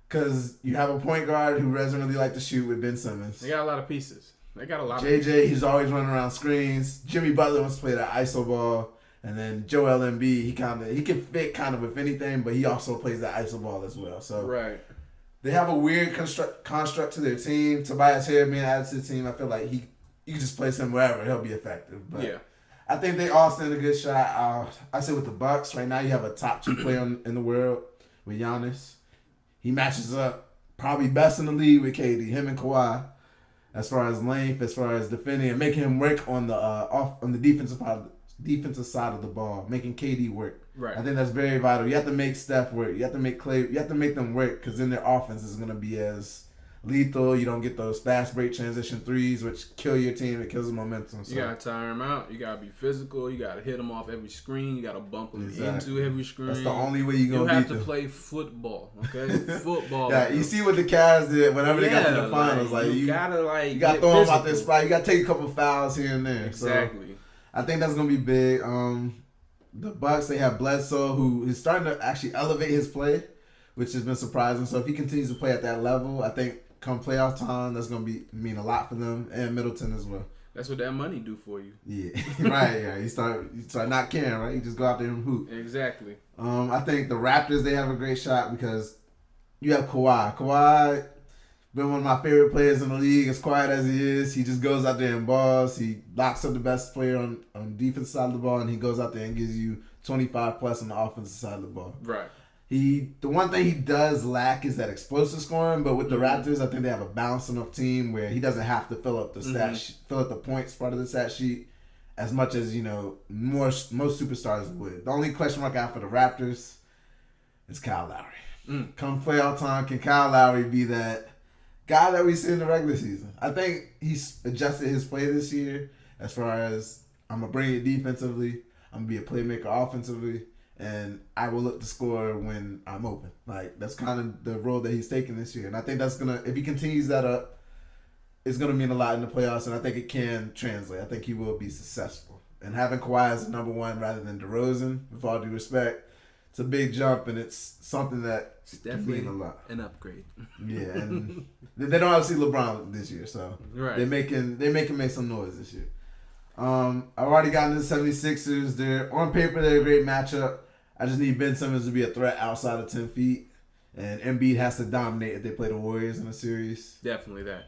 Because you have a point guard who doesn't really like to shoot with Ben Simmons. They got a lot of pieces. JJ, he's always running around screens. Jimmy Butler wants to play that ISO ball. And then Joel Embiid, he can fit kind of with anything, but he also plays that ISO ball as well. So they have a weird construct to their team. Tobias Harris being added to the team, I feel like you can just place him wherever, he'll be effective. But I think they all stand a good shot. I say with the Bucks right now, you have a top 2 player in the world with Giannis. He matches up probably best in the league with KD, him and Kawhi, as far as length, as far as defending, and making him work on the defensive side of the ball, making KD work. Right. I think that's very vital. You have to make Steph work. You have to make Clay. You have to make them work because then their offense is going to be as lethal. You don't get those fast break transition threes, which kill your team. It kills the momentum. So. You got to tire them out. You got to be physical. You got to hit them off every screen. You got to bump them into every screen. That's the only way you're going to beat them. You have to play football, okay? Football. Yeah, you see what the Cavs did whenever they got to the finals. You got to throw them out their spot. You got to take a couple fouls here and there. Exactly. So, I think that's going to be big. The Bucks, they have Bledsoe, who is starting to actually elevate his play, which has been surprising. So if he continues to play at that level, I think come playoff time, that's going to mean a lot for them, and Middleton as well. That's what that money do for you. Yeah, right. Yeah, you start not caring, right? You just go out there and hoop. Exactly. I think the Raptors, they have a great shot because you have Kawhi. Kawhi been one of my favorite players in the league. As quiet as he is, he just goes out there and balls. He locks up the best player on the defensive side of the ball, and he goes out there and gives you 25 plus on the offensive side of the ball. Right. The one thing he does lack is that explosive scoring, but with the Raptors, I think they have a balanced enough team where he doesn't have to fill up the fill up the points part of the stat sheet as much as most superstars would. The only question mark I have for the Raptors is Kyle Lowry. Come playoff time, can Kyle Lowry be that guy that we see in the regular season? I think he's adjusted his play this year as far as I'm going to bring it defensively, I'm going to be a playmaker offensively, and I will look to score when I'm open. That's kind of the role that he's taking this year. And I think that's going to, if he continues that up, it's going to mean a lot in the playoffs, and I think it can translate. I think he will be successful. And having Kawhi as number one rather than DeRozan, with all due respect, it's a big jump, and it's something that can mean a lot. An upgrade. Yeah, and they don't have to see LeBron this year, so they're making make some noise this year. I've already gotten to the 76ers. On paper, they're a great matchup. I just need Ben Simmons to be a threat outside of 10 feet, and Embiid has to dominate if they play the Warriors in a series. Definitely that.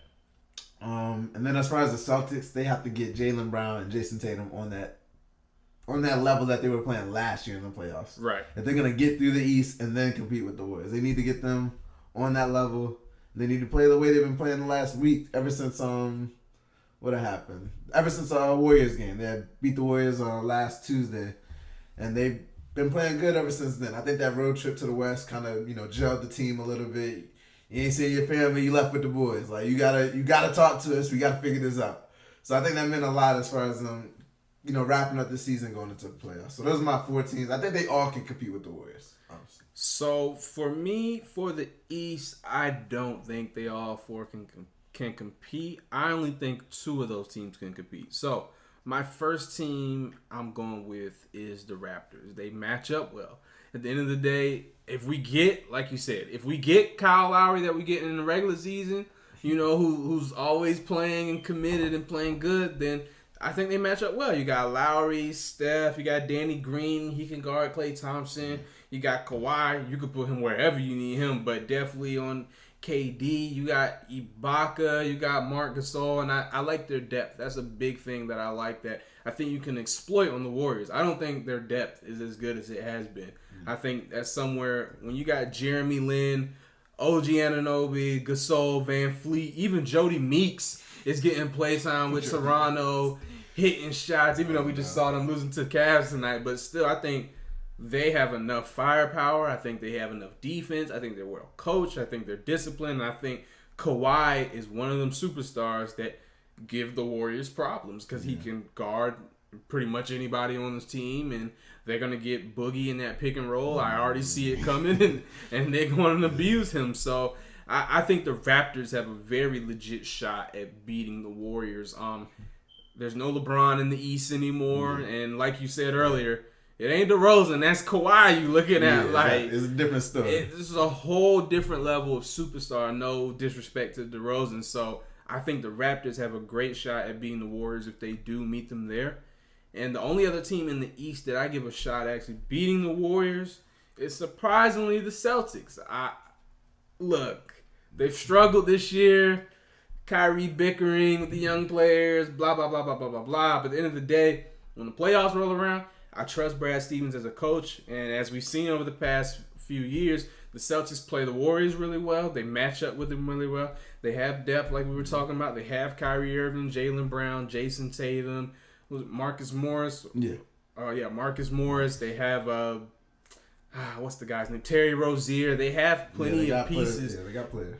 And then as far as the Celtics, they have to get Jaylen Brown and Jason Tatum on that level that they were playing last year in the playoffs. Right. If they're going to get through the East and then compete with the Warriors, they need to get them on that level. They need to play the way they've been playing the last week ever since what had happened. Ever since the Warriors game. They had beat the Warriors on last Tuesday, and they've been playing good ever since then. I think that road trip to the West kind of, gelled the team a little bit. You ain't seeing your family, you left with the boys. You gotta talk to us. We gotta figure this out. So I think that meant a lot as far as wrapping up the season going into the playoffs. So those are my 4 teams. I think they all can compete with the Warriors, honestly. So for me, for the East, I don't think they all 4 can compete. I only think 2 of those teams can compete. So My first team I'm going with is the Raptors. They match up well. At the end of the day, if we get, like you said, if we get Kyle Lowry that we get in the regular season, who's always playing and committed and playing good, then I think they match up well. You got Lowry, Steph, you got Danny Green. He can guard Klay Thompson. You got Kawhi. You could put him wherever you need him, but definitely on KD. You got Ibaka. You got Marc Gasol, and I like their depth. That's a big thing that I like that I think you can exploit on the Warriors. I don't think their depth is as good as it has been. I think that's somewhere when you got Jeremy Lin, OG Anunoby, Gasol, Van Fleet, even Jody Meeks is getting play time with Toronto, hitting shots, even though we just saw them losing to the Cavs tonight. But still, I think they have enough firepower. I think they have enough defense. I think they're well coached. I think they're disciplined. And I think Kawhi is one of them superstars that give the Warriors problems because he can guard pretty much anybody on this team, and they're going to get Boogie in that pick and roll. I already see it coming, and they're going to abuse him. So I think the Raptors have a very legit shot at beating the Warriors. There's no LeBron in the East anymore, and like you said earlier, it ain't DeRozan. That's Kawhi you looking at. It's a different story. This is a whole different level of superstar. No disrespect to DeRozan. So I think the Raptors have a great shot at beating the Warriors if they do meet them there. And the only other team in the East that I give a shot at actually beating the Warriors is surprisingly the Celtics. Look, they've struggled this year. Kyrie bickering with the young players, blah, blah, blah, blah, blah, blah, blah. But at the end of the day, when the playoffs roll around, I trust Brad Stevens as a coach. And as we've seen over the past few years, the Celtics play the Warriors really well. They match up with them really well. They have depth like we were talking about. They have Kyrie Irving, Jaylen Brown, Jason Tatum, Marcus Morris. Marcus Morris. They have what's the guy's name? Terry Rozier. They have plenty of pieces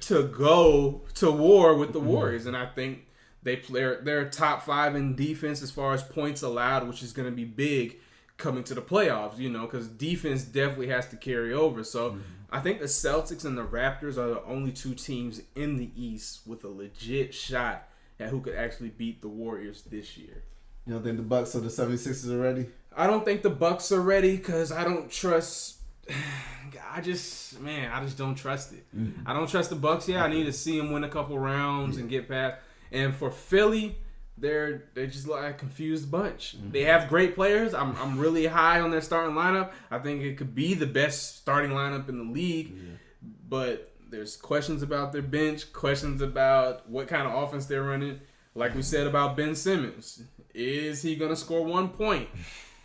to go to war with the Warriors, and I think they're top 5 in defense as far as points allowed, which is going to be big coming to the playoffs. Because defense definitely has to carry over. So I think the Celtics and the Raptors are the only 2 teams in the East with a legit shot at who could actually beat the Warriors this year. You don't think the Bucks or the 76ers are ready? I don't think the Bucks are ready because I don't trust. I just don't trust it. I don't trust the Bucks yet. I need to see them win a couple rounds and get past. And for Philly, they're just like a confused bunch. They have great players. I'm really high on their starting lineup. I think it could be the best starting lineup in the league. But there's questions about their bench, questions about what kind of offense they're running. Like we said about Ben Simmons. Is he going to score 1 point?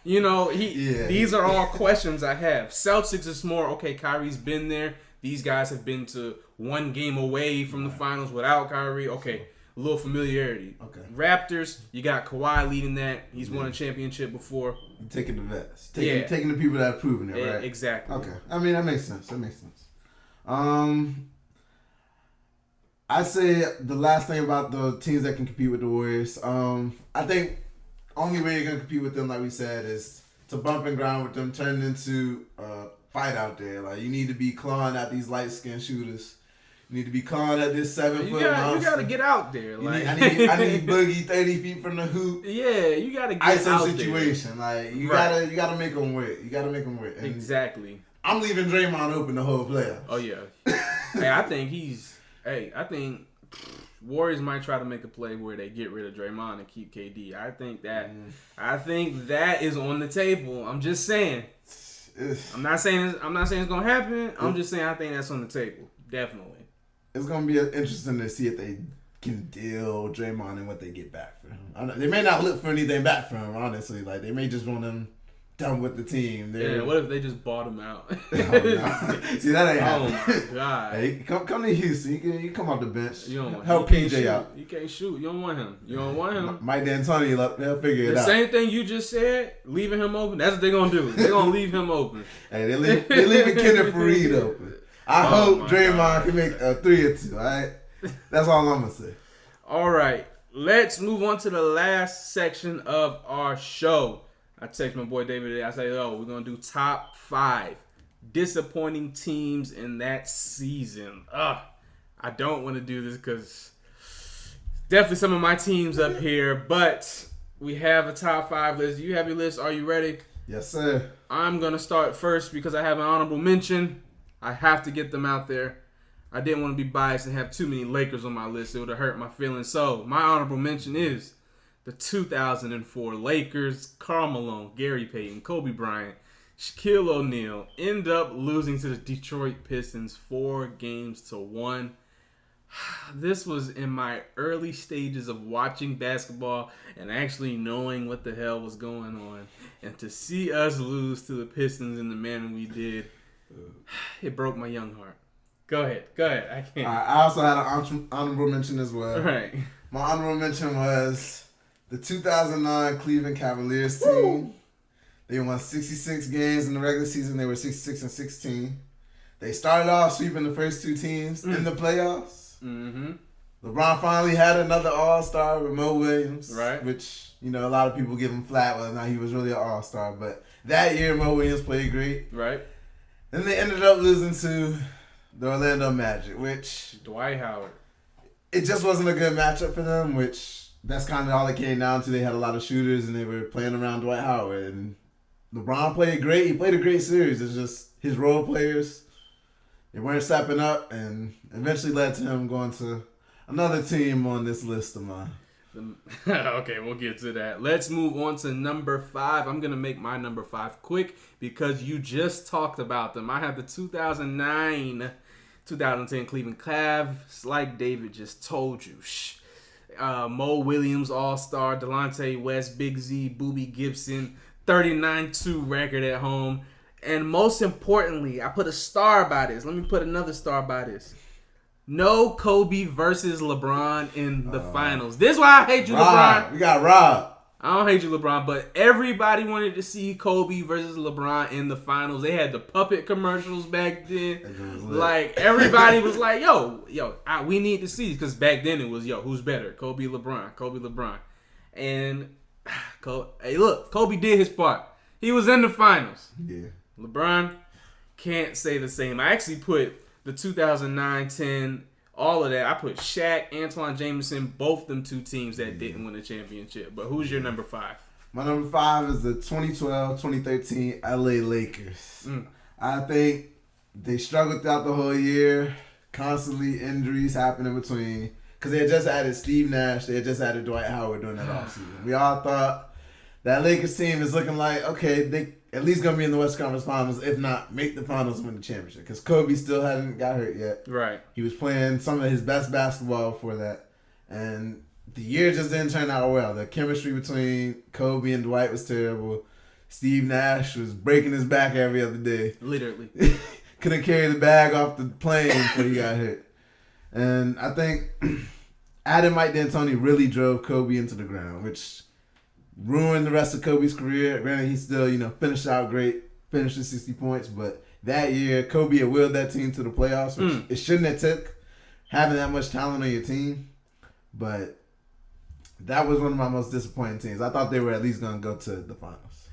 These are all questions I have. Celtics is more, okay, Kyrie's been there. These guys have been to 1 game away from the finals without Kyrie. Okay, a little familiarity. Okay. Raptors, you got Kawhi leading that. He's won a championship before. You're taking the vets. Taking the people that have proven it, right? Exactly. Okay. I mean, that makes sense. I say the last thing about the teams that can compete with the Warriors. I think only way you're gonna compete with them, like we said, is to bump and grind with them, turn into a fight out there. Like you need to be clawing at these light skinned shooters. You need to be clawing at this 7 foot monster. You gotta get out there. Like I need Boogie 30 feet from the hoop. Yeah, you gotta get ISO out situation. there. Like you gotta make them work. You gotta make them work. And exactly. I'm leaving Draymond open the whole playoffs. Oh yeah. I think Warriors might try to make a play where they get rid of Draymond and keep KD. I think that is on the table. I'm just saying. I'm not saying it's gonna happen. I'm just saying I think that's on the table. Definitely. It's gonna be interesting to see if they can deal Draymond and what they get back for him. They may not look for anything back from him, honestly. Like they may just want him done with the team. What if they just bought him out? See, that ain't happening. Oh my god! Hey, come to Houston. You come off the bench. You don't help PJ out. You can't shoot. You don't want him. Mike D'Antoni, they'll figure it out. The same thing you just said, leaving him open. That's what they're gonna do. They're gonna leave him open. Hey, they're leaving Kenneth Faried open. I hope Draymond can make a 3 or 2. All right, that's all I'm gonna say. All right, let's move on to the last section of our show. I text my boy David today. I say, we're going to do top 5 disappointing teams in that season. I don't want to do this because definitely some of my teams up here, but we have a top 5 list. You have your list. Are you ready? Yes, sir. I'm going to start first because I have an honorable mention. I have to get them out there. I didn't want to be biased and have too many Lakers on my list. It would have hurt my feelings. So, my honorable mention is the 2004 Lakers. Karl Malone, Gary Payton, Kobe Bryant, Shaquille O'Neal end up losing to the Detroit Pistons 4-1. This was in my early stages of watching basketball and actually knowing what the hell was going on. And to see us lose to the Pistons in the manner we did, it broke my young heart. Go ahead. I can't. I also had an honorable mention as well. All right. My honorable mention was the 2009 Cleveland Cavaliers team. They won 66 games in the regular season. They were 66-16. They started off sweeping the first 2 teams in the playoffs. Mm-hmm. LeBron finally had another All-Star with Mo Williams. Right. Which, a lot of people give him flat whether or not he was really an All-Star. But that year, Mo Williams played great. Right. Then they ended up losing to the Orlando Magic, which Dwight Howard. It just wasn't a good matchup for them, which that's kind of all it came down to. They had a lot of shooters, and they were playing around Dwight Howard. And LeBron played great. He played a great series. It's just his role players, they weren't stepping up, and eventually led to him going to another team on this list of mine. Okay, we'll get to that. Let's move on to number 5. I'm going to make my number 5 quick because you just talked about them. I have the 2009-2010 Cleveland Cavs, like David just told you. Mo Williams, All-Star, Delonte West, Big Z, Boobie Gibson, 39-2 record at home. And most importantly, I put a star by this. Let me put another star by this. No Kobe versus LeBron in the finals. This is why I hate you, LeBron. We got robbed. I don't hate you, LeBron, but everybody wanted to see Kobe versus LeBron in the finals. They had the puppet commercials back then. Like, everybody was like, we need to see. Because back then it was, who's better? Kobe, LeBron. And, hey, look, Kobe did his part. He was in the finals. Yeah. LeBron can't say the same. I actually put the 2009-10, all of that. I put Shaq, Antoine Jameson, both them 2 teams that didn't win a championship. But who's your number 5? My number 5 is the 2012-2013 LA Lakers. I think they struggled throughout the whole year. Constantly injuries happening between. Because they had just added Steve Nash. They had just added Dwight Howard during that offseason. We all thought that Lakers team is looking like, okay, they at least going to be in the West Conference Finals, if not make the finals and win the championship. Because Kobe still hadn't got hurt yet. Right. He was playing some of his best basketball before that. And the year just didn't turn out well. The chemistry between Kobe and Dwight was terrible. Steve Nash was breaking his back every other day. Literally. Couldn't carry the bag off the plane before he got hit. And I think adding Mike D'Antoni really drove Kobe into the ground, which ruined the rest of Kobe's career. Granted, he still, finished out great, finished with 60 points, but that year, Kobe had willed that team to the playoffs, which it shouldn't have took, having that much talent on your team. But that was one of my most disappointing teams. I thought they were at least going to go to the finals.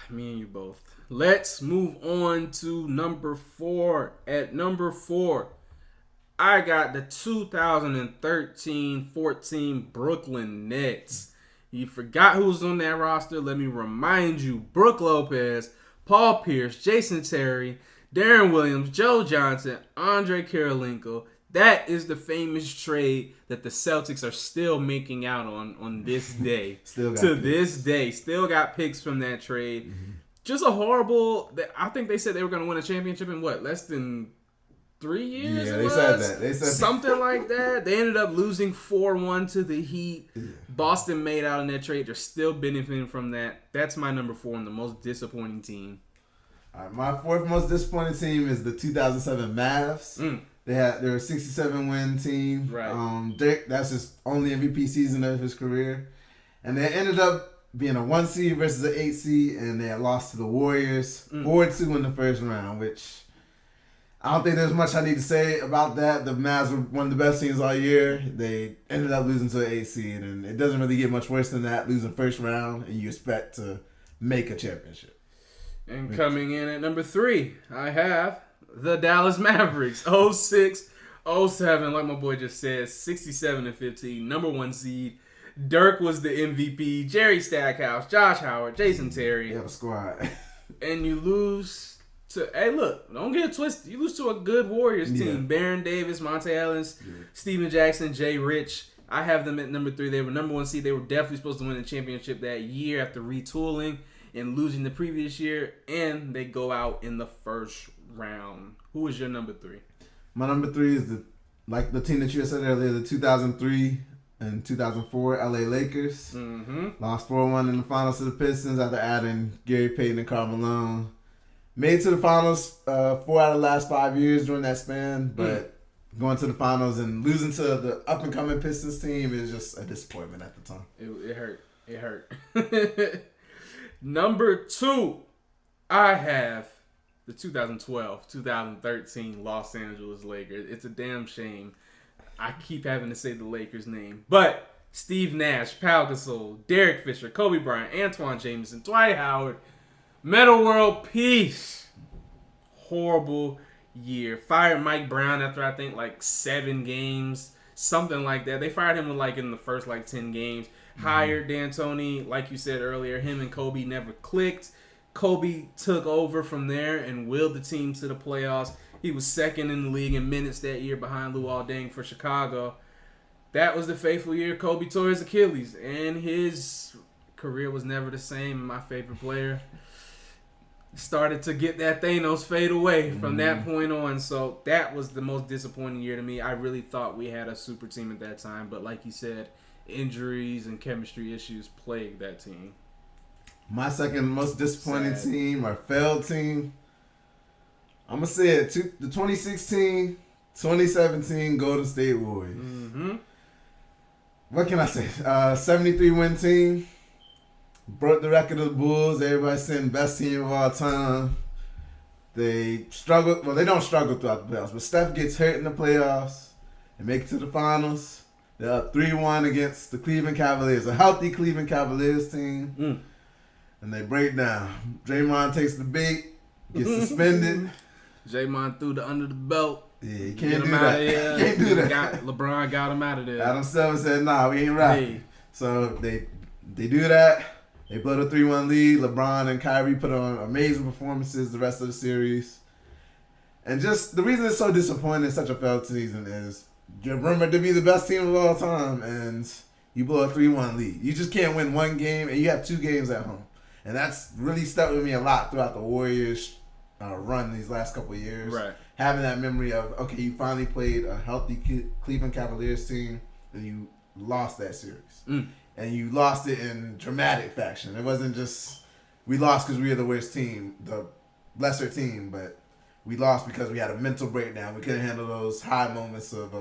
Me and you both. Let's move on to number 4. At number 4, I got the 2013-14 Brooklyn Nets. You forgot who was on that roster. Let me remind you. Brook Lopez, Paul Pierce, Jason Terry, Darren Williams, Joe Johnson, Andre Kirilenko. That is the famous trade that the Celtics are still making out on this day. This day. Still got picks from that trade. Mm-hmm. Just a horrible... I think they said they were going to win a championship in less than 3 years? Yeah, they said that. They said something like that. They ended up losing 4-1 to the Heat. Yeah. Boston made out in that trade. They're still benefiting from that. That's my number 4 and the most disappointing team. All right, my 4th most disappointing team is the 2007 Mavs. They're a 67-win team. Right. Dirk, that's his only MVP season of his career. And they ended up being a 1 seed versus an 8 seed, and they had lost to the Warriors 4-2 in the first round, which... I don't think there's much I need to say about that. The Mavs were one of the best teams all year. They ended up losing to an 8 seed, and it doesn't really get much worse than that, losing first round, and you expect to make a championship. And coming in at number 3, I have the Dallas Mavericks. 06-07, like my boy just said, 67-15, number 1 seed. Dirk was the MVP. Jerry Stackhouse, Josh Howard, Jason Terry. You have a squad. And you lose to, hey, look, don't get it twisted. You lose to a good Warriors team. Baron Davis, Monte Ellis, Steven Jackson, Jay Rich. I have them at number 3. They were number 1 seed. They were definitely supposed to win the championship that year after retooling and losing the previous year. And they go out in the first round. Who is your number 3? My number 3 is the team that you said earlier, the 2003 and 2004 LA Lakers. Lost 4-1 in the finals to the Pistons after adding Gary Payton and Karl Malone. Made to the finals 4 out of the last 5 years during that span, but going to the finals and losing to the up-and-coming Pistons team is just a disappointment at the time. It hurt. It hurt. Number 2, I have the 2012-2013 Los Angeles Lakers. It's a damn shame I keep having to say the Lakers name. But Steve Nash, Pau Gasol, Derek Fisher, Kobe Bryant, Antoine Jameson, Dwight Howard, Metta World Peace. Horrible year. Fired Mike Brown after I think like 7 games. Something like that. They fired him in the first 10 games. Hired D'Antoni, like you said earlier. Him and Kobe never clicked. Kobe took over from there and willed the team to the playoffs. He was second in the league in minutes that year behind Luol Deng for Chicago. That was the fateful year Kobe tore his Achilles, and his career was never the same. My favorite player started to get that Thanos fade away from that point on. So that was the most disappointing year to me. I really thought we had a super team at that time, but like you said, injuries and chemistry issues plagued that team. My second most disappointing team or failed team, I'm going to say it, the 2016-2017 Golden State Warriors. What can I say? 73-win team. Broke the record of the Bulls. Everybody's saying best team of all time. They struggle. Well, they don't struggle throughout the playoffs, but Steph gets hurt in the playoffs and make it to the finals. They're up 3-1 against the Cleveland Cavaliers, a healthy Cleveland Cavaliers team. And they break down. Draymond takes the bait, gets suspended. Draymond threw the under the belt. Yeah, you can't do that. Can't do that. LeBron got him out of there. Adam Silver said, "Nah, we ain't rapping." Hey. So they do that. They put a 3-1 lead. LeBron and Kyrie put on amazing performances the rest of the series. And just the reason it's so disappointing, such a failed season, is you're rumored to be the best team of all time, and you blow a 3-1 lead. You just can't win one game, and you have 2 games at home. And that's really stuck with me a lot throughout the Warriors' run these last couple of years. Right. Having that memory of, okay, you finally played a healthy Cleveland Cavaliers team, and you lost that series. And you lost it in dramatic fashion. It wasn't just, we lost because we were the worst team, the lesser team, but we lost because we had a mental breakdown. We couldn't handle those high moments of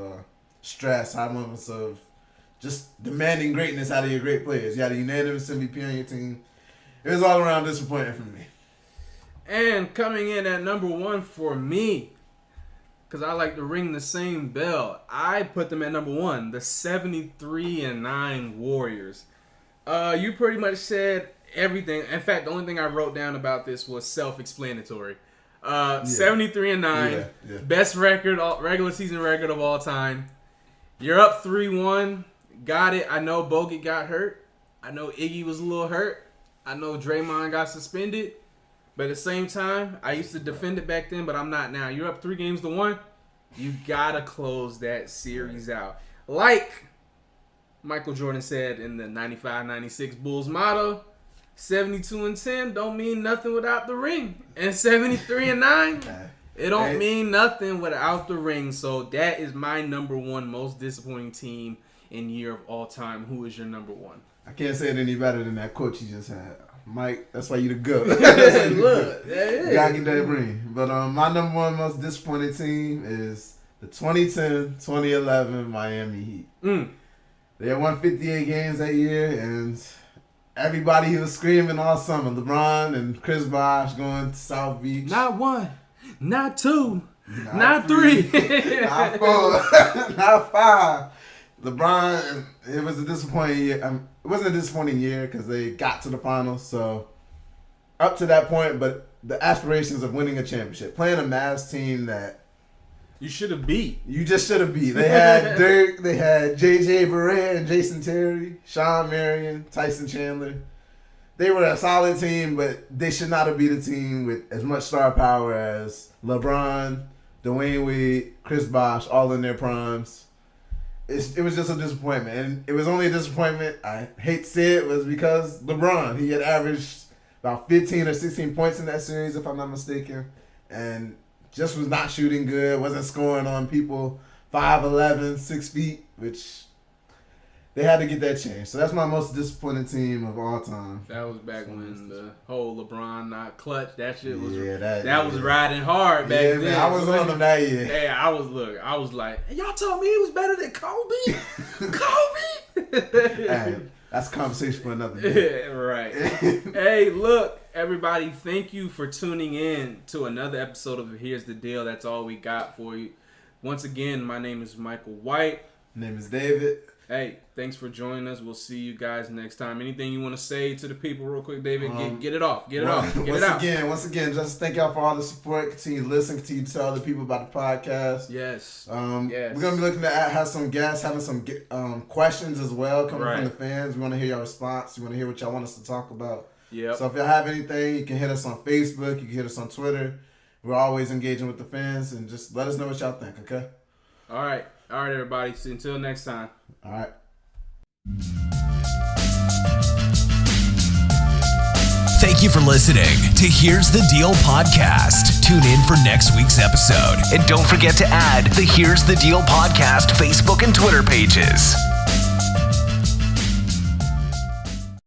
stress, high moments of just demanding greatness out of your great players. You had a unanimous MVP on your team. It was all around disappointing for me. And coming in at number 1 for me, because I like to ring the same bell, I put them at number 1, the 73-9 Warriors. You pretty much said everything. In fact, the only thing I wrote down about this was self-explanatory. 73-9, best record, regular season record of all time. You're up 3-1, got it. I know Bogut got hurt. I know Iggy was a little hurt. I know Draymond got suspended. But at the same time, I used to defend it back then, but I'm not now. You're up 3-1. You gotta close that series out. Like Michael Jordan said in the 95-96 Bulls motto, 72-10 don't mean nothing without the ring. And 73-9, it don't mean nothing without the ring. So that is my number 1 most disappointing team in year of all time. Who is your number 1? I can't say it any better than that quote you just had. Mike, that's why you the GOAT. Look, gotta get that ring. But my number 1 most disappointing team is the 2010-2011 Miami Heat. They had won 58 games that year, and everybody was screaming all summer. LeBron and Chris Bosh going to South Beach. Not 1, not 2, not 3, not 4, not 5. LeBron, it was a disappointing year. It wasn't a disappointing year because they got to the finals. So up to that point, but the aspirations of winning a championship, playing a Mavs team that You should have beat. You just should have beat. They had Dirk, they had J.J. Barea and Jason Terry, Sean Marion, Tyson Chandler. They were a solid team, but they should not have beat a team with as much star power as LeBron, Dwayne Wade, Chris Bosh, all in their primes. It was just a disappointment. And it was only a disappointment, I hate to say it, was because LeBron. He had averaged about 15 or 16 points in that series, if I'm not mistaken. And just was not shooting good, wasn't scoring on people 5'11", 6 feet, which they had to get that changed. So that's my most disappointing team of all time. That was back when the whole LeBron not clutch. That shit was that was riding hard back then. Man, I was on them that year. Hey, I was like, y'all told me he was better than Kobe. Kobe. Hey, that's a conversation for another day. Right. Hey, look, everybody, thank you for tuning in to another episode of Here's the Deal. That's all we got for you. Once again, my name is Michael White. My name is David. Hey, thanks for joining us. We'll see you guys next time. Anything you want to say to the people real quick, David? Get it off. Get it off. Get it out. Once again, just thank y'all for all the support. Continue to listen. Continue to tell other people about the podcast. Yes. We're going to be looking to have some guests, having some questions as well coming from the fans. We want to hear your response. We want to hear what y'all want us to talk about. Yep. So if y'all have anything, you can hit us on Facebook. You can hit us on Twitter. We're always engaging with the fans. And just let us know what y'all think, okay? All right, everybody. So until next time. All right. Thank you for listening to Here's the Deal podcast. Tune in for next week's episode. And don't forget to add the Here's the Deal podcast Facebook and Twitter pages.